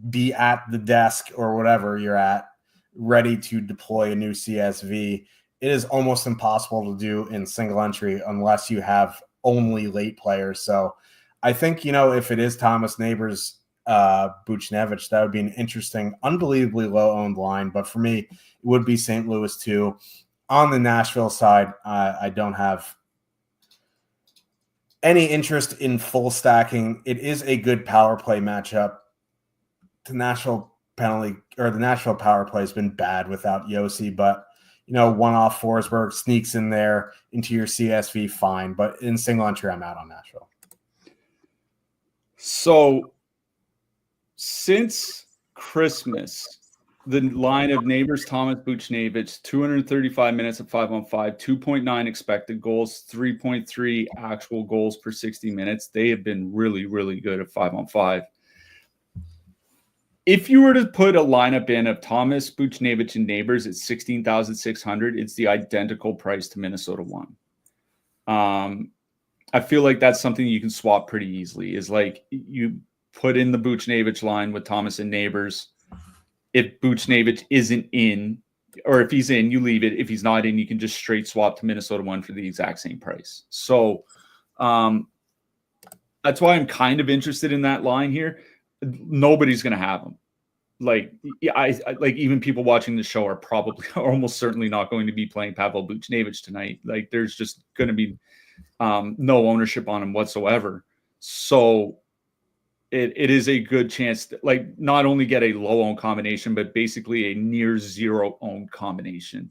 be at the desk or whatever you're at, ready to deploy a new CSV. It is almost impossible to do in single entry unless you have only late players. So I think, if it is Thomas, Neighbors, Buchnevich, that would be an interesting, unbelievably low-owned line. But for me, it would be St. Louis too. On the Nashville side, I don't have any interest in full stacking. It is a good power play matchup. The Nashville power play has been bad without Yossi, but one-off Forsberg sneaks in there into your CSV, fine. But in single entry, I'm out on Nashville. So since Christmas, the line of Neighbors, Thomas, Buchnevich, 235 minutes of 5-on-5, 2.9 expected goals, 3.3 actual goals per 60 minutes. They have been really, really good at 5-on-5. If you were to put a lineup in of Thomas, Buchnevich, and Neighbors at 16,600, it's the identical price to Minnesota 1. I feel like that's something you can swap pretty easily. Is like you put in the Buchnevich line with Thomas and Neighbors. If Buchnevich isn't in, or if he's in, you leave it. If he's not in, you can just straight swap to Minnesota 1 for the exact same price. So that's why I'm kind of interested in that line here. Nobody's going to have him. Like I like even people watching the show are probably almost certainly not going to be playing Pavel Buchnevich tonight. Like there's just going to be no ownership on him whatsoever. So it is a good chance to like not only get a low owned combination, but basically a near zero owned combination.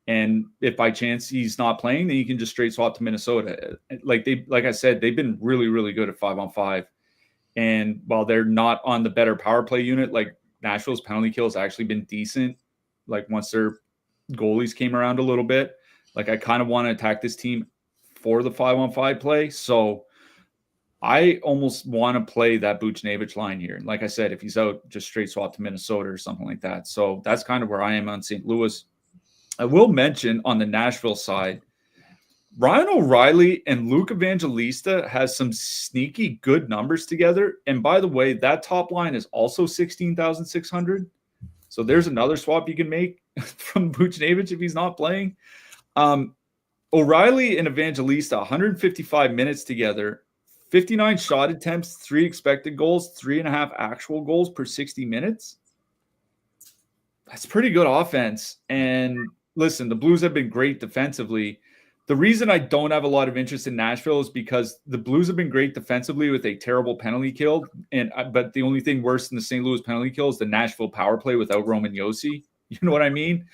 And if by chance he's not playing, then you can just straight swap to Minnesota. Like I said, they've been really, really good at 5-on-5. And while they're not on the better power play unit, like Nashville's penalty kill has actually been decent. Like once their goalies came around a little bit, like I kind of want to attack this team for the 5-on-5 play. So I almost want to play that Buchnevich line here. Like I said, if he's out, just straight swap to Minnesota or something like that. So that's kind of where I am on St. Louis. I will mention on the Nashville side, Ryan O'Reilly and Luke Evangelista has some sneaky good numbers together. And by the way, that top line is also 16,600. So there's another swap you can make from Buchnevich if he's not playing. O'Reilly and Evangelista, 155 minutes together, 59 shot attempts, 3 expected goals, 3.5 actual goals per 60 minutes. That's pretty good offense. And listen, the Blues have been great defensively. The reason I don't have a lot of interest in Nashville is because the Blues have been great defensively with a terrible penalty kill. But the only thing worse than the St. Louis penalty kill is the Nashville power play without Roman Josi. You know what I mean?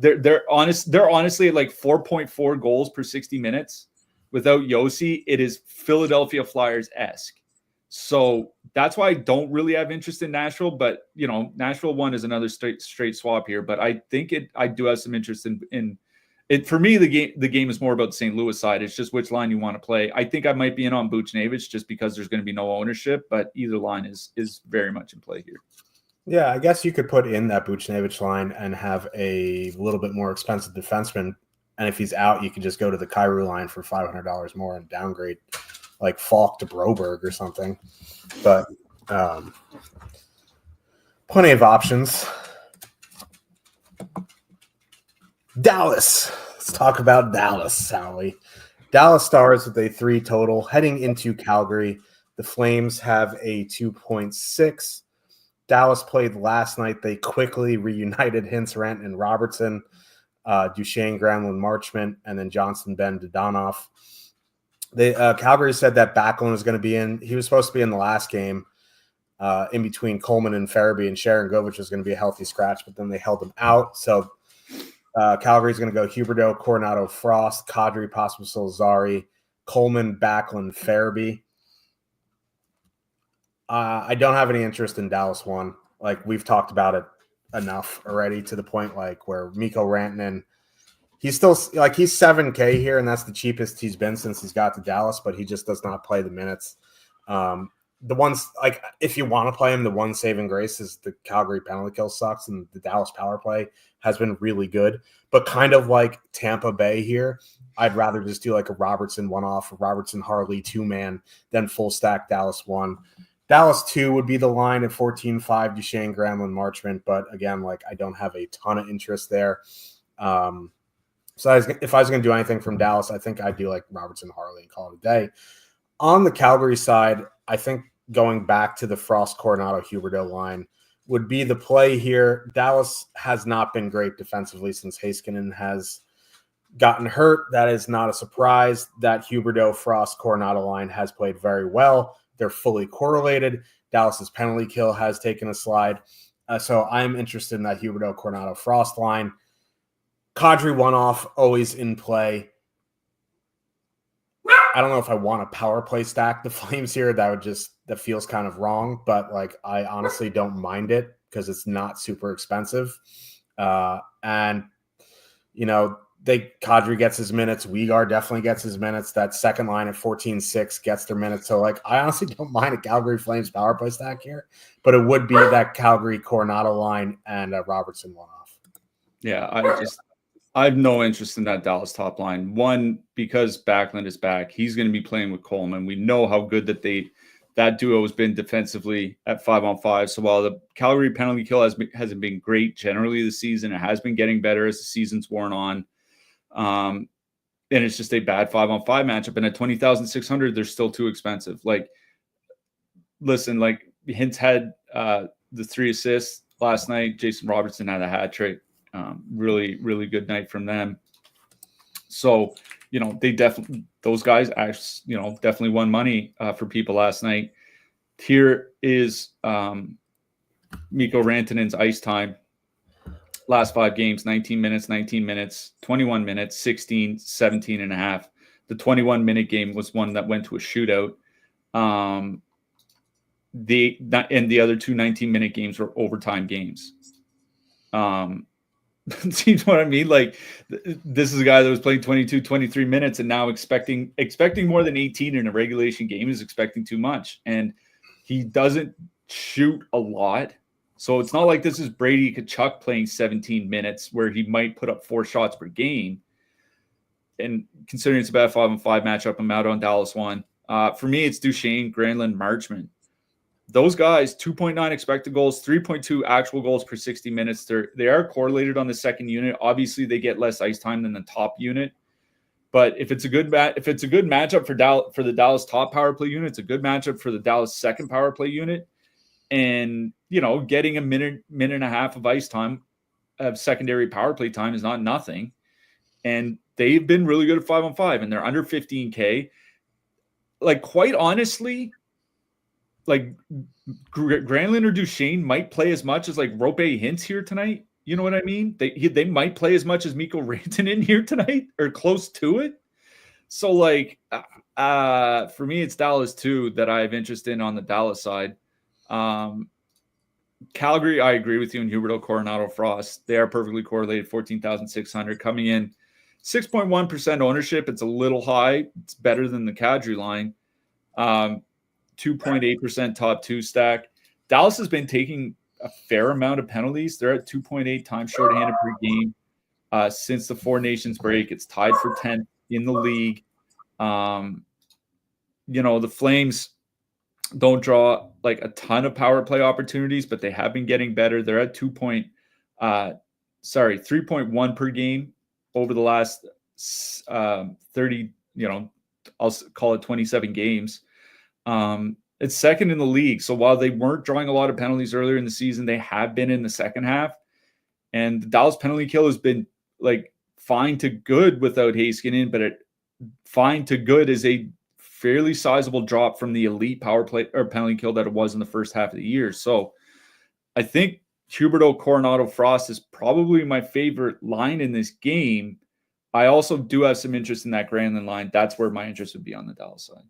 They're honestly at like 4.4 goals per 60 minutes without Josi. It is Philadelphia Flyers-esque. So that's why I don't really have interest in Nashville. But Nashville 1 is another straight swap here. But I think I do have some interest in it. For me, the game is more about the St. Louis side. It's just which line you want to play. I think I might be in on Buchnevich just because there's going to be no ownership, but either line is very much in play here. Yeah, I guess you could put in that Buchnevich line and have a little bit more expensive defenseman. And if he's out, you can just go to the Kyrou line for $500 more and downgrade like Falk to Broberg or something. But plenty of options. Dallas. Let's talk about Dallas, Sally. Dallas Stars with a 3 total heading into Calgary. The Flames have a 2.6. Dallas played last night. They quickly reunited Hintz, Rent, and Robertson, Duchesne, Granlund, Marchment, and then Johnston, Ben, Dodonov. Calgary said that Backlund was going to be in. He was supposed to be in the last game in between Coleman and Farabee, and Sharon Govich was going to be a healthy scratch, but then they held him out. So Calgary's going to go Huberdeau, Coronado, Frost, Kadri, Pospisil, Zari, Coleman, Backlund, Farabee. I don't have any interest in Dallas 1. Like, we've talked about it enough already to the point like where Mikko Rantanen, he's still like he's $7K here, and that's the cheapest he's been since he's got to Dallas, but he just does not play the minutes. The ones like if you want to play him, the one saving grace is the Calgary penalty kill sucks, and the Dallas power play has been really good. But kind of like Tampa Bay here, I'd rather just do like a Robertson one-off, Robertson Harley 2-man than full stack Dallas 1. Dallas 2 would be the line at 14.5, Duchesne, Granlund, Marchment. But again, like I don't have a ton of interest there. So if I was going to do anything from Dallas, I think I'd do like Robertson, Harley and call it a day. On the Calgary side, I think going back to the Frost, Coronado, Huberdeau line would be the play here. Dallas has not been great defensively since Heiskanen has gotten hurt. That is not a surprise. That Huberdeau, Frost, Coronado line has played very well. They're fully correlated. Dallas's penalty kill has taken a slide. So I'm interested in that Huberdeau, Coronado, Frost line. Kadri one-off, always in play. I don't know if I want to power play stack the Flames here. That feels kind of wrong, but like I honestly don't mind it because it's not super expensive. And Kadri gets his minutes. Weegar definitely gets his minutes. That second line at 14.6 gets their minutes. So like I honestly don't mind a Calgary Flames power play stack here, but it would be that Calgary Coronado line and a Robertson one-off. Yeah, I have no interest in that Dallas top line. One, because Backlund is back. He's going to be playing with Coleman. We know how good that duo has been defensively at 5-on-5. So while the Calgary penalty kill hasn't been great generally this season, it has been getting better as the season's worn on. And it's just a bad 5-on-5 matchup. And at 20,600, they're still too expensive. Like, listen, like Hintz had the 3 assists last night. Jason Robertson had a hat trick. Really, really good night from them. So, those guys actually, definitely won money for people last night. Here is Mikko Rantanen's ice time. Last 5 games, 19 minutes, 21 minutes, 16, 17 and a half. The 21-minute game was one that went to a shootout. And the other 2 19-minute games were overtime games. See what I mean? Like, this is a guy that was playing 22, 23 minutes and now expecting more than 18 in a regulation game is expecting too much. And he doesn't shoot a lot. So it's not like this is Brady Tkachuk playing 17 minutes where he might put up 4 shots per game. And considering it's about a 5-on-5 matchup, I'm out on Dallas 1. For me, it's Duchesne, Granlund, Marchment. Those guys, 2.9 expected goals, 3.2 actual goals per 60 minutes. They are correlated on the second unit. Obviously, they get less ice time than the top unit. But if it's a good matchup for the Dallas top power play unit, it's a good matchup for the Dallas second power play unit. And getting a minute and a half of ice time of secondary power play time is not nothing. And they've been really good at 5-on-5, and they're under 15K. Like, quite honestly, like Granlund or Duchesne might play as much as like Rope Hintz here tonight. You know what I mean? They might play as much as Mikko Rantanen here tonight or close to it. So like for me, it's Dallas 2 that I have interest in on the Dallas side. Calgary, I agree with you in Huberdeau, Coronado, Frost. They are perfectly correlated, 14,600 coming in. 6.1% ownership. It's a little high. It's better than the Kadri line. 2.8% top 2 stack. Dallas has been taking a fair amount of penalties. They're at 2.8 times shorthanded per game since the Four Nations break. It's tied for 10th in the league. The Flames don't draw like a ton of power play opportunities, but they have been getting better. They're at 3.1 per game over the last 30, I'll call it 27 games. It's second in the league. So while they weren't drawing a lot of penalties earlier in the season, they have been in the second half. And the Dallas penalty kill has been like fine to good without Heiskanen, but fine to good is a fairly sizable drop from the elite power play or penalty kill that it was in the first half of the year. So I think Huberdeau, Coronado, Frost is probably my favorite line in this game. I also do have some interest in that Granlund line. That's where my interest would be on the Dallas side.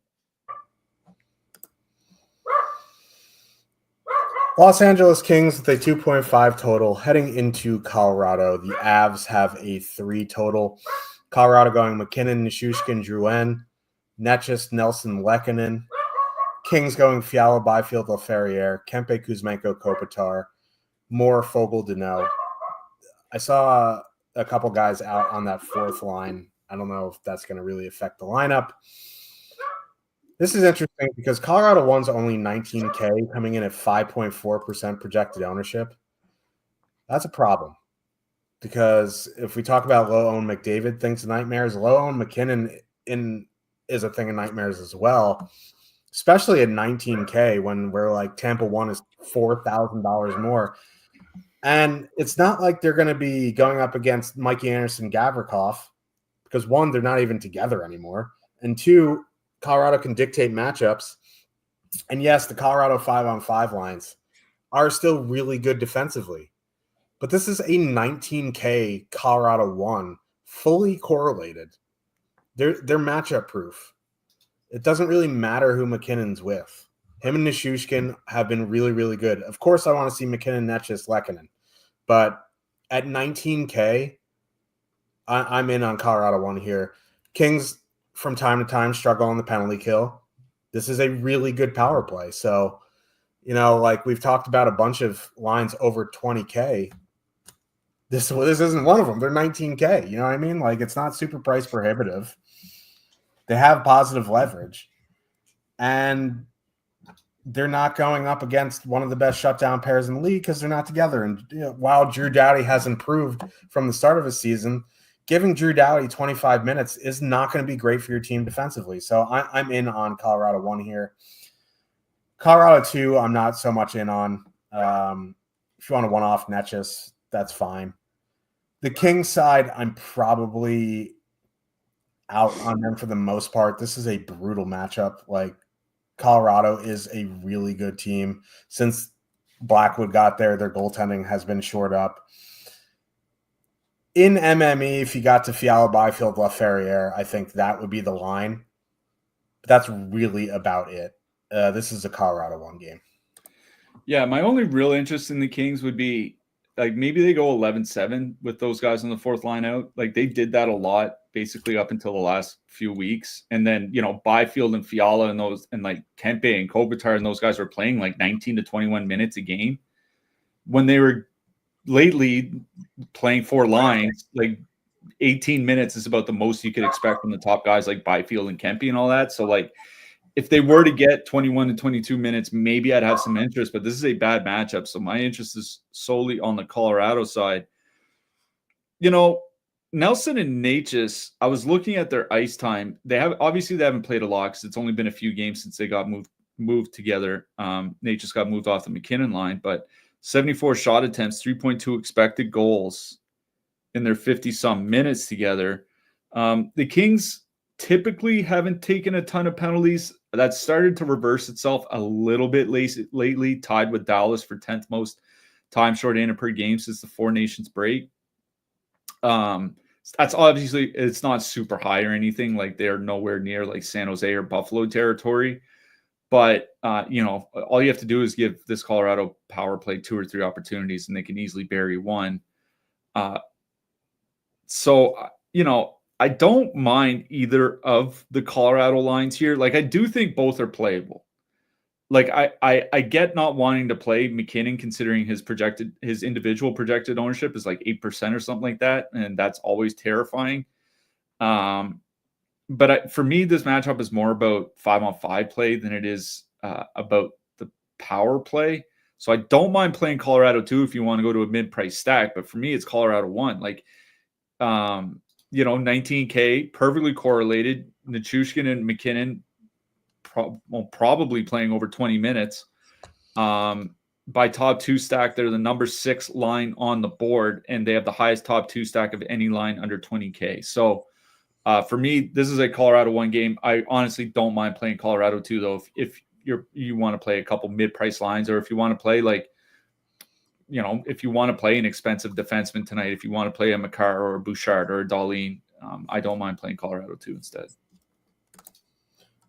Los Angeles Kings with a 2.5 total heading into Colorado. The Avs have a 3 total. Colorado going McKinnon, Nichushkin, Drouin, Netchis, Nelson, Lehkonen. Kings going Fiala, Byfield, Laferriere, Kempe, Kuzmenko, Kopitar, Moore, Fogle, Deneau. I saw a couple guys out on that fourth line. I don't know if that's going to really affect the lineup. This is interesting because Colorado 1's only 19K, coming in at 5.4% projected ownership. That's a problem because if we talk about low-owned McDavid things of nightmares, low-owned McKinnon is a thing of nightmares as well, especially at 19K when we're like Tampa 1 is $4,000 more. And it's not like they're going to be going up against Mikey Anderson, Gavrikov, because 1, they're not even together anymore. And 2, Colorado can dictate matchups. And yes, the Colorado 5-on-5 lines are still really good defensively. But this is a 19K Colorado 1, fully correlated. They're matchup proof. It doesn't really matter who McKinnon's with. Him and Nichushkin have been really, really good. Of course, I want to see McKinnon, Netchis, Lehkonen. But at 19K, I'm in on Colorado 1 here. Kings, from time to time, struggle on the penalty kill. This is a really good power play. So, like we've talked about a bunch of lines over 20K. This isn't one of them. They're 19K. You know what I mean? Like, it's not super price prohibitive. They have positive leverage. And they're not going up against one of the best shutdown pairs in the league because they're not together. And while Drew Doughty has improved from the start of his season, giving Drew Doughty 25 minutes is not going to be great for your team defensively. So I'm in on Colorado 1 here. Colorado 2, I'm not so much in on. If you want to one-off Netchis, that's fine. The Kings side, I'm probably out on them for the most part. This is a brutal matchup. Like, Colorado is a really good team. Since Blackwood got there, their goaltending has been shored up. In MME, if you got to Fiala, Byfield, Laferriere, I think that would be the line. But that's really about it. This is a Colorado 1 game. Yeah, my only real interest in the Kings would be like maybe they go 11-7 with those guys on the fourth line out. Like they did that a lot basically up until the last few weeks. And then, Byfield and Fiala and those, and like Kempe and Kopitar and those guys were playing like 19 to 21 minutes a game. When they were lately playing four lines, like 18 minutes is about the most you could expect from the top guys like Byfield and Kempe and all that. So like, if they were to get 21 to 22 minutes, maybe I'd have some interest, but this is a bad matchup. So my interest is solely on the Colorado side. Nelson and Natchez, I was looking at their ice time. They haven't played a lot because it's only been a few games since they got moved together. Natchez got moved off the McKinnon line, but 74 shot attempts, 3.2 expected goals in their 50-some minutes together. The Kings typically haven't taken a ton of penalties. That started to reverse itself a little bit lately, tied with Dallas for 10th most time shorthanded per game since the Four Nations break. That's obviously, it's not super high or anything. Like they're nowhere near like San Jose or Buffalo territory. But, all you have to do is give this Colorado power play 2 or 3 opportunities and they can easily bury one. I don't mind either of the Colorado lines here. Like, I do think both are playable. Like, I get not wanting to play McKinnon considering his individual projected ownership is like 8% or something like that. And that's always terrifying. But for me, this matchup is more about 5-on-5 play than it is about the power play. So I don't mind playing Colorado 2 if you want to go to a mid-price stack. But for me, it's Colorado 1. Like, 19K, perfectly correlated. Nichushkin and McKinnon probably playing over 20 minutes. By top 2 stack, they're the number 6 line on the board, and they have the highest top 2 stack of any line under 20K. So for me, this is a Colorado 1 game. I honestly don't mind playing Colorado 2, though, if you want to play a couple mid-price lines, or if you want to play like, if you want to play an expensive defenseman tonight, if you want to play a Makar or a Bouchard or a Dahlin, I don't mind playing Colorado 2 instead.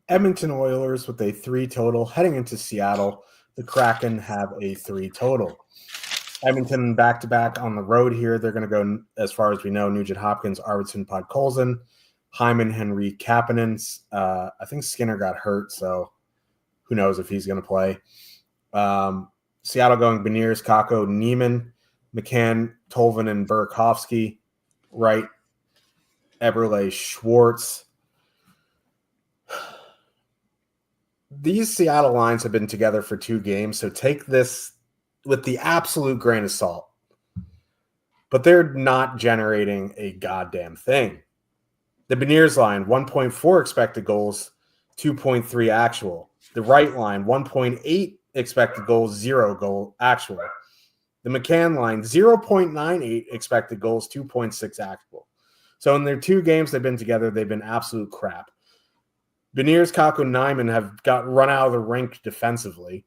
Edmonton Oilers with a 3 total. Heading into Seattle, the Kraken have a 3 total. Edmonton back-to-back on the road here. They're going to go, as far as we know, Nugent Hopkins, Arvidsson, Podkolzin, Hyman, Henry, Kapanen. I think Skinner got hurt, so who knows if he's going to play. Seattle going Beniers, Kakko, Neiman, McCann, Tolvin, and Burakovsky. Right, Eberle, Schwartz. These Seattle lines have been together for 2 games, so take this with the absolute grain of salt. But they're not generating a goddamn thing. The Beniers line, 1.4 expected goals, 2.3 actual. The right line, 1.8 expected goals, 0 goal actual. The McCann line, 0.98 expected goals, 2.6 actual. So in their 2 games they've been together, they've been absolute crap. Beniers, Kakko, Nyman have got run out of the rink defensively.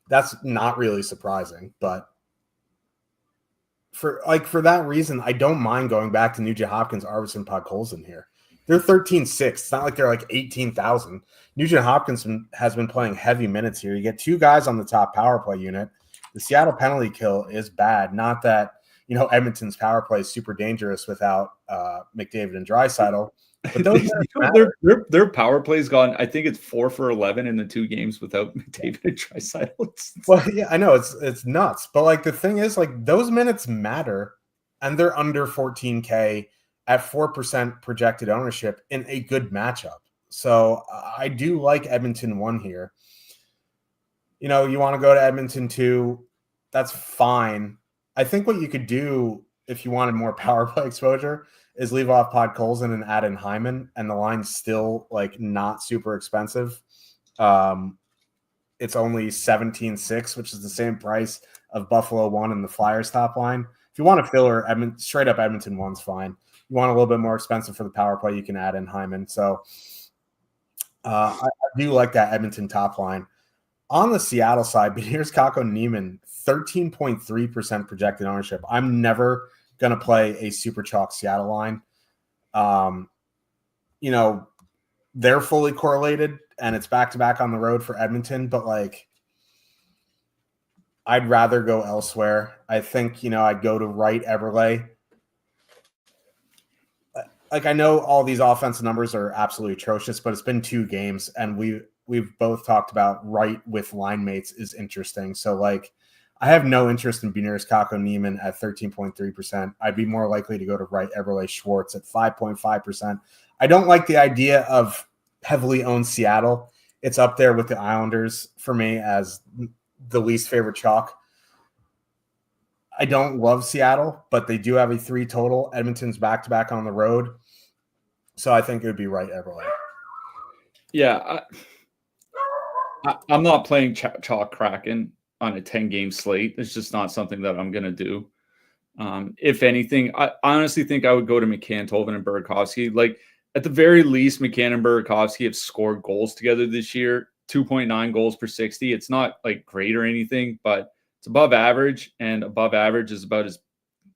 That's not really surprising, but for that reason, I don't mind going back to Nugent Hopkins, Arvidsson, Podkolzin here. They're 13-6. It's not like they're like 18,000. Nugent Hopkins has been playing heavy minutes here. You get 2 guys on the top power play unit. The Seattle penalty kill is bad. Not that, Edmonton's power play is super dangerous without McDavid and Draisaitl. But those their power play's gone. I think it's 4 for 11 in the 2 games without McDavid and Draisaitl. Well, yeah, I know it's nuts. But like the thing is, like those minutes matter, and they're under 14K at 4% projected ownership in a good matchup. So I do like Edmonton 1 here. You want to go to Edmonton 2, that's fine. I think what you could do if you wanted more power play exposure is leave off Podkolzin and add in Hyman, and the line's still like not super expensive. It's only 17.6, which is the same price of Buffalo 1 and the Flyers top line. If you want a filler, straight up Edmonton 1's fine. You want a little bit more expensive for the power play, you can add in Hyman. So I do like that Edmonton top line. On the Seattle side, Beniers, Kakko, Neiman, 13.3% projected ownership. I'm never going to play a super chalk Seattle line. They're fully correlated, and it's back-to-back on the road for Edmonton, but like I'd rather go elsewhere. I think, I'd go to Wright Eberle. Like, I know all these offensive numbers are absolutely atrocious, but it's been 2 games, and we've both talked about Wright with line mates is interesting. So, like, I have no interest in Beniers Kako Neiman at 13.3%. I'd be more likely to go to Wright Eberle Schwartz at 5.5%. I don't like the idea of heavily owned Seattle. It's up there with the Islanders for me as the least favorite chalk. I don't love Seattle, but they do have a 3 total. Edmonton's back-to-back on the road. So I think it would be Wright Eberle. Yeah. I'm not playing chalk Kraken on a 10-game slate. It's just not something that I'm going to do. If anything, I honestly think I would go to McCann, Tolvin, and Burakovsky. Like, at the very least, McCann and Burakovsky have scored goals together this year, 2.9 goals per 60. It's not like great or anything, but it's above average, and above average is about as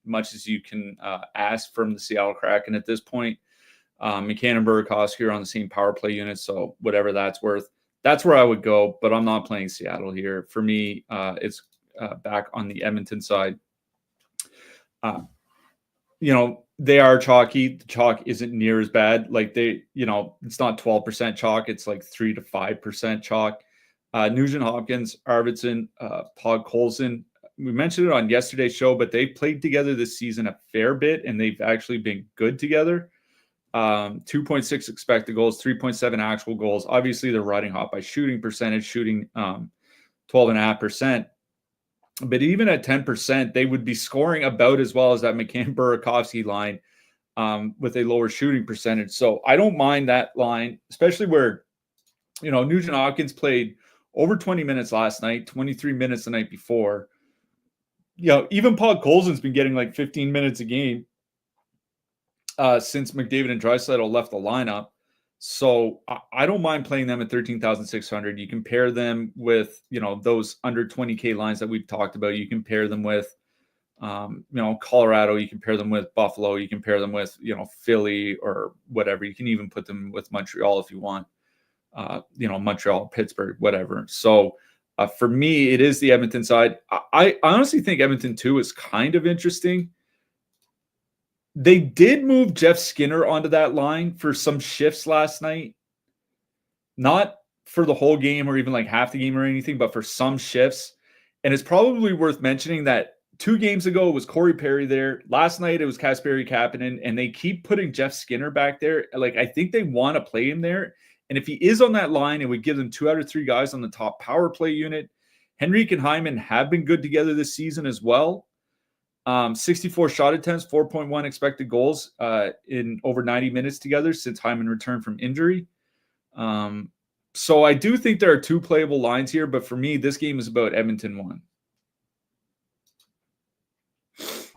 much as you can ask from the Seattle Kraken at this point. McCann and Burakovsky are on the same power play unit, so whatever that's worth, that's where I would go, but I'm not playing Seattle here. For me, it's back on the Edmonton side. They are chalky. The chalk isn't near as bad. Like, it's not 12% chalk. It's like 3 to 5% chalk. Nugent Hopkins, Arvidsson, Pog Colson. We mentioned it on yesterday's show, but they played together this season a fair bit, and they've actually been good together. 2.6 expected goals, 3.7 actual goals. Obviously, they're riding hot by shooting percentage, shooting 12.5%. But even at 10%, they would be scoring about as well as that McCann-Burakovsky line with a lower shooting percentage. So I don't mind that line, especially where, Nugent Hopkins played over 20 minutes last night, 23 minutes the night before. Even Paul Colson's been getting like 15 minutes a game since McDavid and Draisaitl left the lineup. So I don't mind playing them at 13,600. You compare them with, those under 20K lines that we've talked about. You compare them with, Colorado. You compare them with Buffalo. You compare them with, Philly or whatever. You can even put them with Montreal if you want, Montreal, Pittsburgh, whatever. So for me, it is the Edmonton side. I honestly think Edmonton 2 is kind of interesting. They did move Jeff Skinner onto that line for some shifts last night. Not for the whole game or even like half the game or anything, but for some shifts. And it's probably worth mentioning that 2 games ago it was Corey Perry there. Last night it was Kasperi Kapanen, and they keep putting Jeff Skinner back there. Like, I think they want to play him there. And if he is on that line, it would give them 2 out of 3 guys on the top power play unit. Henrique and Hyman have been good together this season as well. 64 shot attempts, 4.1 expected goals in over 90 minutes together since Hyman returned from injury. So I do think there are 2 playable lines here, but for me, this game is about Edmonton 1.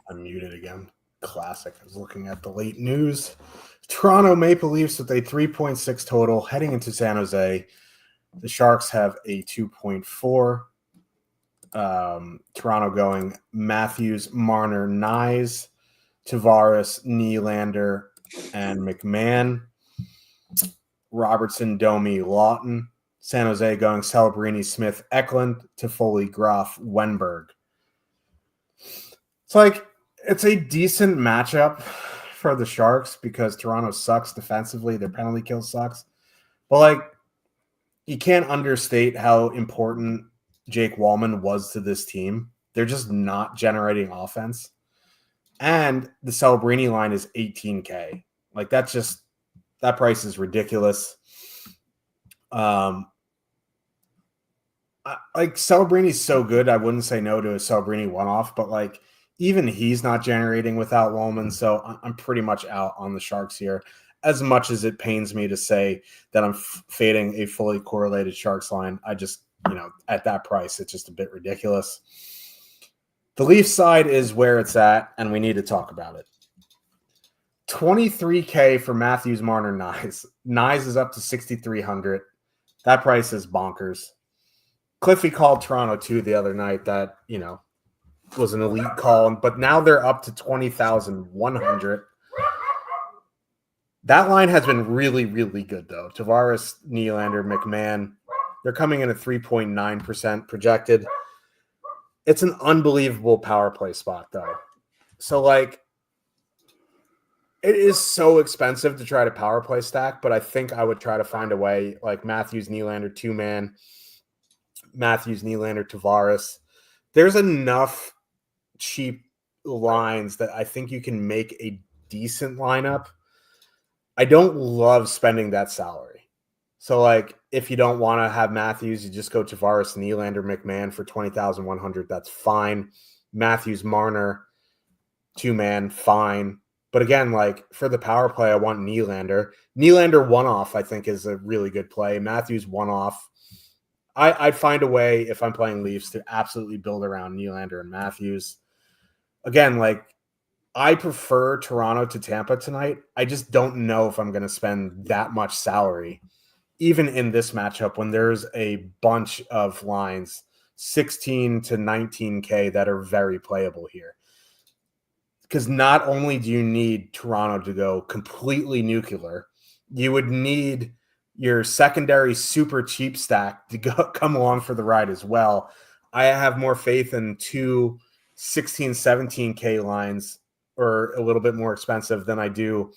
I'm muted again. Classic. I was looking at the late news. Toronto Maple Leafs with a 3.6 total heading into San Jose. The Sharks have a 2.4. Toronto going Matthews, Marner, Nyes, Tavares, Nylander, and McMahon. Robertson, Domi, Lawton. San Jose going Celebrini, Smith, Eklund, Toffoli, Groff, Wenberg. It's a decent matchup for the Sharks because Toronto sucks defensively. Their penalty kill sucks. But, you can't understate how important Jake Wallman was to this team. They're just not generating offense. And the Celebrini line is 18K. That price is ridiculous. Celebrini's so good, I wouldn't say no to a Celebrini one-off, but even he's not generating without Wallman, so I'm pretty much out on the Sharks here. As much as it pains me to say that I'm fading a fully correlated Sharks line, I just, at that price, it's just a bit ridiculous. The Leafs side is where it's at, and we need to talk about it. 23K for Matthews, Marner, Nyes. Nyes is up to 6,300. That price is bonkers. Cliffy called Toronto too the other night. That was an elite call, but now they're up to 20,100. That line has been really, really good though. Tavares, Nylander, McMahon. They're coming in at 3.9% projected. It's an unbelievable power play spot, though. So, like, it is so expensive to try to power play stack, but I think I would try to find a way, like Matthews, Nylander, 2-man, Matthews, Nylander, Tavares. There's enough cheap lines that I think you can make a decent lineup. I don't love spending that salary. So, like, if you don't want to have Matthews, you just go Tavares, Nylander, McMahon for 20,100. That's fine. Matthews, Marner, 2-man, fine. But again, like, for the power play, I want Nylander. Nylander one-off, I think, is a really good play. Matthews one-off. I'd find a way, if I'm playing Leafs, to absolutely build around Nylander and Matthews. Again, like, I prefer Toronto to Tampa tonight. I just don't know if I'm going to spend that much salary, even in this matchup, when there's a bunch of lines, 16 to 19K, that are very playable here. Because not only do you need Toronto to go completely nuclear, you would need your secondary super cheap stack to come along for the ride as well. I have more faith in two 16, 17K lines, or a little bit more expensive, than I do,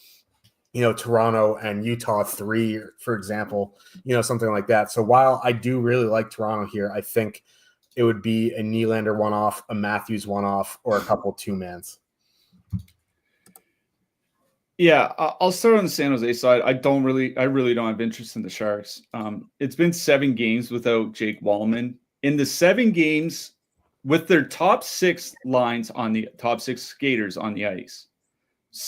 Toronto and Utah 3, for example, something like that. So while I do really like Toronto here, I think it would be a Nylander one-off, a Matthews one-off, or a couple 2-mans. Yeah, I'll start on the San Jose side. I really don't have interest in the Sharks. It's been 7 games without Jake Wallman. In the 7 games, with their top 6 lines on the top 6 skaters on the ice,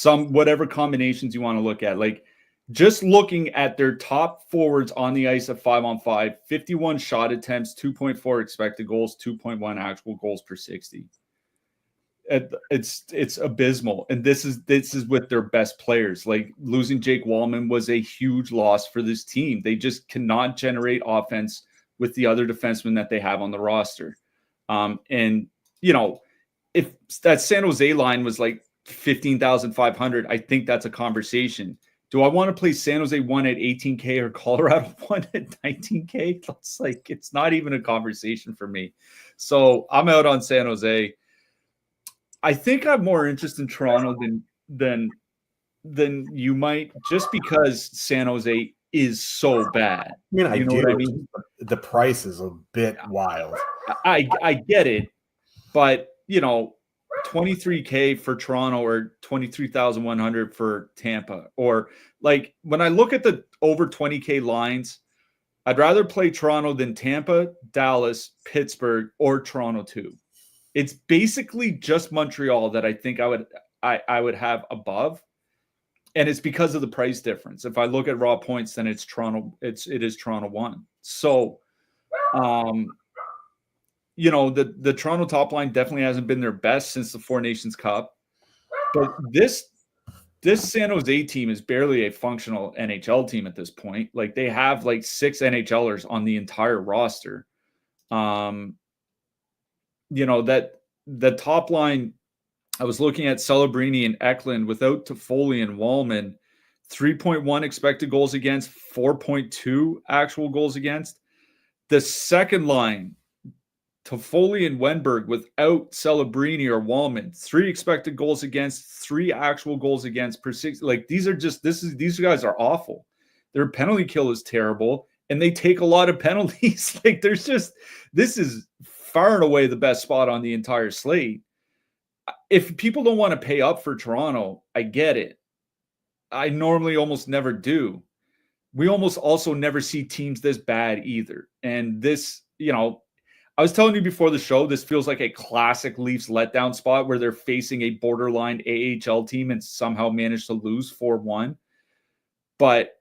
whatever combinations you want to look at, like just looking at their top forwards on the ice at 5-on-5, 51 shot attempts, 2.4 expected goals, 2.1 actual goals per 60. It's abysmal, and this is with their best players. Like, losing Jake Wallman was a huge loss for this team. They just cannot generate offense with the other defensemen that they have on the roster. And if that San Jose line was like 15,500, I think that's a conversation. Do I want to play San Jose 1 at 18K or Colorado 1 at 19K? It's not even a conversation for me. So I'm out on San Jose. I think I'm more interested in Toronto than you might, just because San Jose is so bad. I do. What I mean? The price is a bit wild. I get it, but 23K for Toronto or 23,100 for Tampa, or like when I look at the over 20K lines, I'd rather play Toronto than Tampa, Dallas, Pittsburgh, or Toronto too. It's basically just Montreal that I think I would have above, and it's because of the price difference. If I look at raw points, then it's Toronto. It is Toronto 1. So, the Toronto top line definitely hasn't been their best since the Four Nations Cup, but this San Jose team is barely a functional NHL team at this point. Like, they have like 6 NHLers on the entire roster. That the top line, I was looking at Celebrini and Eklund without Toffoli and Wallman, 3.1 expected goals against, 4.2 actual goals against. The second line, Toffoli and Wenberg without Celebrini or Wallman, 3 expected goals against, 3 actual goals against per 6. Like, these guys are awful. Their penalty kill is terrible, and they take a lot of penalties. Like, this is far and away the best spot on the entire slate. If people don't want to pay up for Toronto, I get it. I normally almost never do. We almost also never see teams this bad either. And this, I was telling you before the show, this feels like a classic Leafs letdown spot where they're facing a borderline AHL team and somehow managed to lose 4-1. But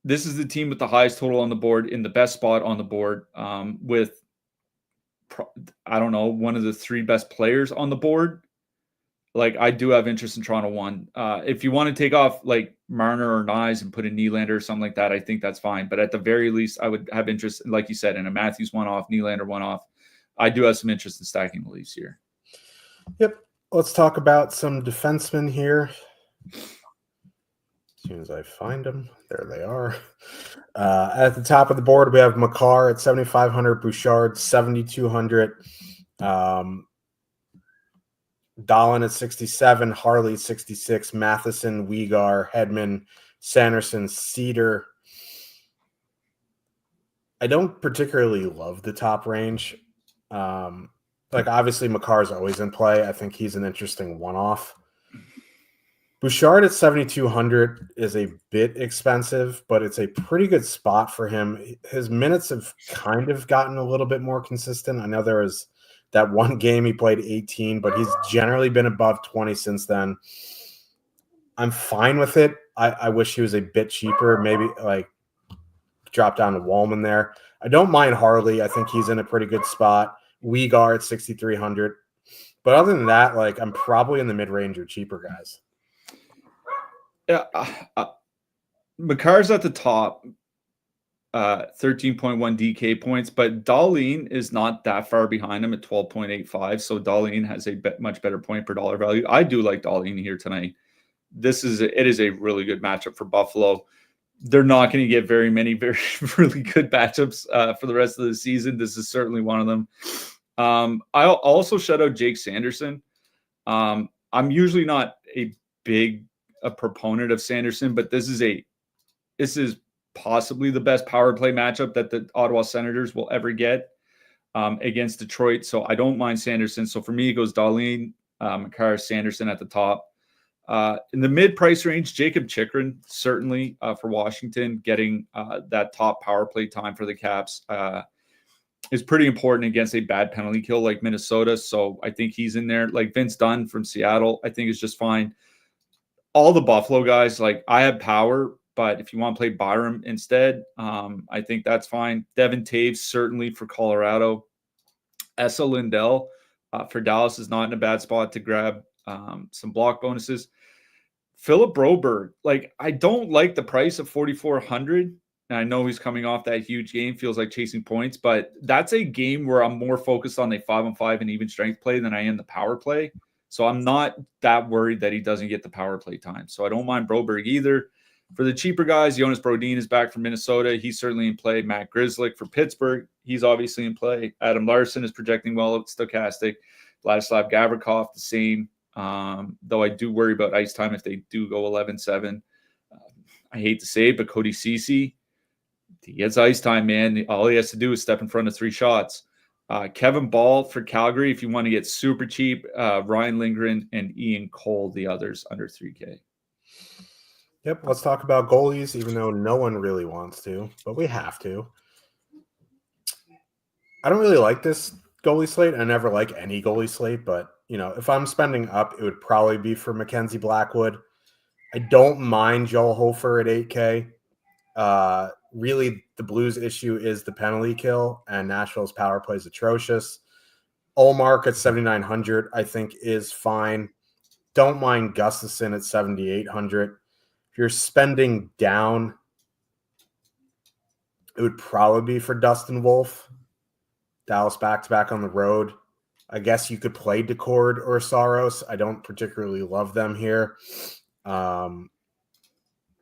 this is the team with the highest total on the board, in the best spot on the board, with, I don't know, one of the 3 best players on the board. Like, I do have interest in Toronto 1. If you want to take off like Marner or Nyes and put in Nylander or something like that, I think that's fine. But at the very least, I would have interest, like you said, in a Matthews one-off, Nylander one-off. I do have some interest in stacking the Leafs here. Yep. Let's talk about some defensemen here. As soon as I find them, there they are. At the top of the board, we have Makar at 7,500, Bouchard 7,200, Dahlin at 67, Harley 66, Matheson, Weegar, Hedman, Sanderson, Cedar. I don't particularly love the top range. Obviously Makar's always in play. I think he's an interesting one-off. Bouchard at 7,200 is a bit expensive, but it's a pretty good spot for him. His minutes have kind of gotten a little bit more consistent. I know there was that one game he played 18, but he's generally been above 20 since then. I'm fine with it. I wish he was a bit cheaper, maybe drop down to Wallman there. I don't mind Harley. I think he's in a pretty good spot. Weegar at 6,300. But other than that, I'm probably in the mid-range or cheaper guys. Yeah, Makar's at the top, 13.1 DK points, but Dahlin is not that far behind him at 12.85. So Dahlin has a much better point per dollar value. I do like Dahlin here tonight. It is a really good matchup for Buffalo. They're not going to get very many really good matchups for the rest of the season. This is certainly one of them. I'll also shout out Jake Sanderson. I'm usually not a big proponent of Sanderson, but this is possibly the best power play matchup that the Ottawa Senators will ever get against Detroit. So I don't mind Sanderson. So for me, it goes Dahlin, Makar, Sanderson at the top. In the mid-price range, Jacob Chychrun, certainly for Washington, getting that top power play time for the Caps is pretty important against a bad penalty kill like Minnesota. So I think he's in there. Like Vince Dunn from Seattle, I think is just fine. All the Buffalo guys, I have power, but if you want to play Byram instead, I think that's fine. Devin Taves, certainly for Colorado. Essa Lindell for Dallas is not in a bad spot to grab some block bonuses. Philip Broberg, I don't like the price of 4,400. And I know he's coming off that huge game, feels like chasing points, but that's a game where I'm more focused on the 5-on-5 and even strength play than I am the power play. So I'm not that worried that he doesn't get the power play time. So I don't mind Broberg either. For the cheaper guys, Jonas Brodin is back from Minnesota. He's certainly in play. Matt Grzelcyk for Pittsburgh, he's obviously in play. Adam Larson is projecting well at Stochastic. Vladislav Gavrikov, the same. Though I do worry about ice time if they do go 11-7. I hate to say it, but Cody Ceci, he gets ice time, man. All he has to do is step in front of 3 shots. Kevin Ball for Calgary, if you want to get super cheap. Ryan Lindgren and Ian Cole, the others under 3K. Yep, let's talk about goalies, even though no one really wants to, but we have to. I don't really like this goalie slate. I never like any goalie slate, but if I'm spending up, it would probably be for Mackenzie Blackwood. I don't mind Joel Hofer at 8K. Really, the Blues issue is the penalty kill, and Nashville's power play is atrocious. Ullmark at 7,900, I think, is fine. Don't mind Gustafson at 7,800. If you're spending down, it would probably be for Dustin Wolf. Dallas back-to-back on the road. I guess you could play Decord or Saros. I don't particularly love them here.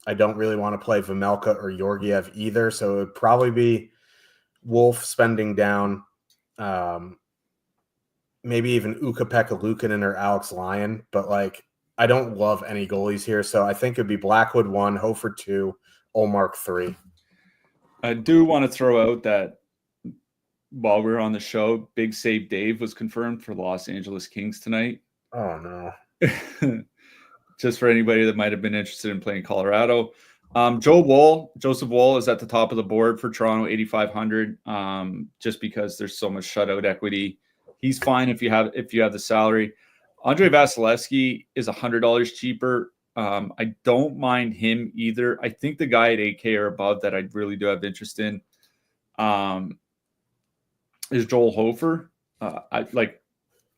I don't really want to play Vejmelka or Georgiev either, so it would probably be Wolf spending down. Maybe even Ukko-Pekka Luukkonen or Alex Lyon, but I don't love any goalies here, so I think it would be Blackwood 1, Hofer 2, Ullmark 3. I do want to throw out that while we were on the show, Big Save Dave was confirmed for Los Angeles Kings tonight. Oh, no. Just for anybody that might have been interested in playing Colorado. Joseph Woll is at the top of the board for Toronto, 8,500. Just because there's so much shutout equity. He's fine if you have the salary. Andre Vasilevsky is $100 cheaper. I don't mind him either. I think the guy at 8K or above that I really do have interest in is Joel Hofer.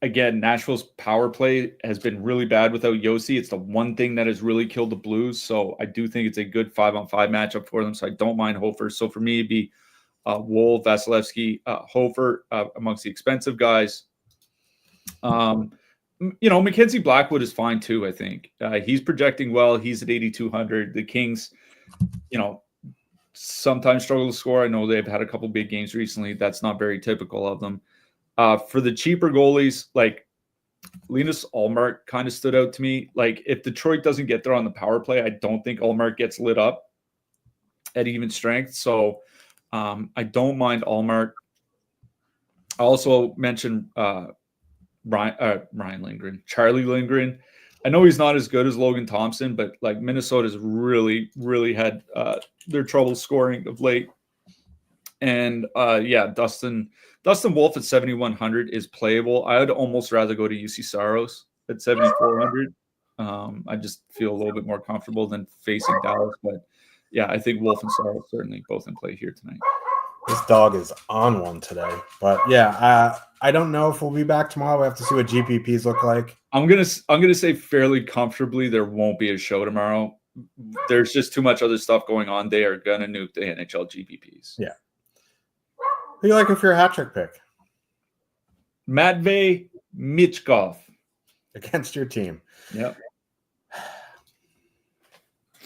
Again, Nashville's power play has been really bad without Yossi. It's the one thing that has really killed the Blues. So I do think it's a good 5-on-5 matchup for them. So I don't mind Hofer. So for me, it'd be Woll, Vasilevsky, Hofer amongst the expensive guys. Mackenzie Blackwood is fine too, I think. He's projecting well. He's at 8,200. The Kings, sometimes struggle to score. I know they've had a couple big games recently. That's not very typical of them. For the cheaper goalies, like Linus Ullmark kind of stood out to me. Like if Detroit doesn't get there on the power play, I don't think Ullmark gets lit up at even strength. So I don't mind Ullmark. I also mentioned Ryan Lindgren, Charlie Lindgren. I know he's not as good as Logan Thompson, but like Minnesota's really, really had their trouble scoring of late. And Dustin Wolf at 7,100 is playable. I would almost rather go to UC Saros at 7,400. I just feel a little bit more comfortable than facing Dallas. But yeah, I think Wolf and Saros certainly both in play here tonight. This dog is on one today. But yeah, I don't know if we'll be back tomorrow. We have to see what GPPs look like. I'm gonna say fairly comfortably there won't be a show tomorrow. There's just too much other stuff going on. They are gonna nuke the NHL GPPs. Yeah. Who do you like if you're a hat trick pick? Matvei Michkov. Against your team. Yep.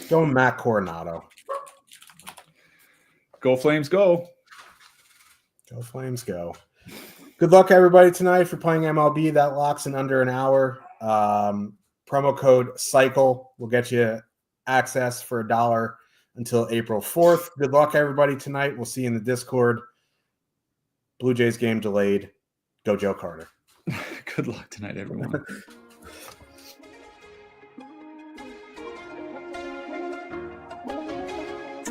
Going Matt Coronado. Go Flames, go. Go Flames, go. Good luck, everybody, tonight. If you're playing MLB, that locks in under an hour. Promo code CYCLE will get you access for $1 until April 4th. Good luck, everybody, tonight. We'll see you in the Discord. Blue Jays game delayed. Go Joe Carter. Good luck tonight, everyone.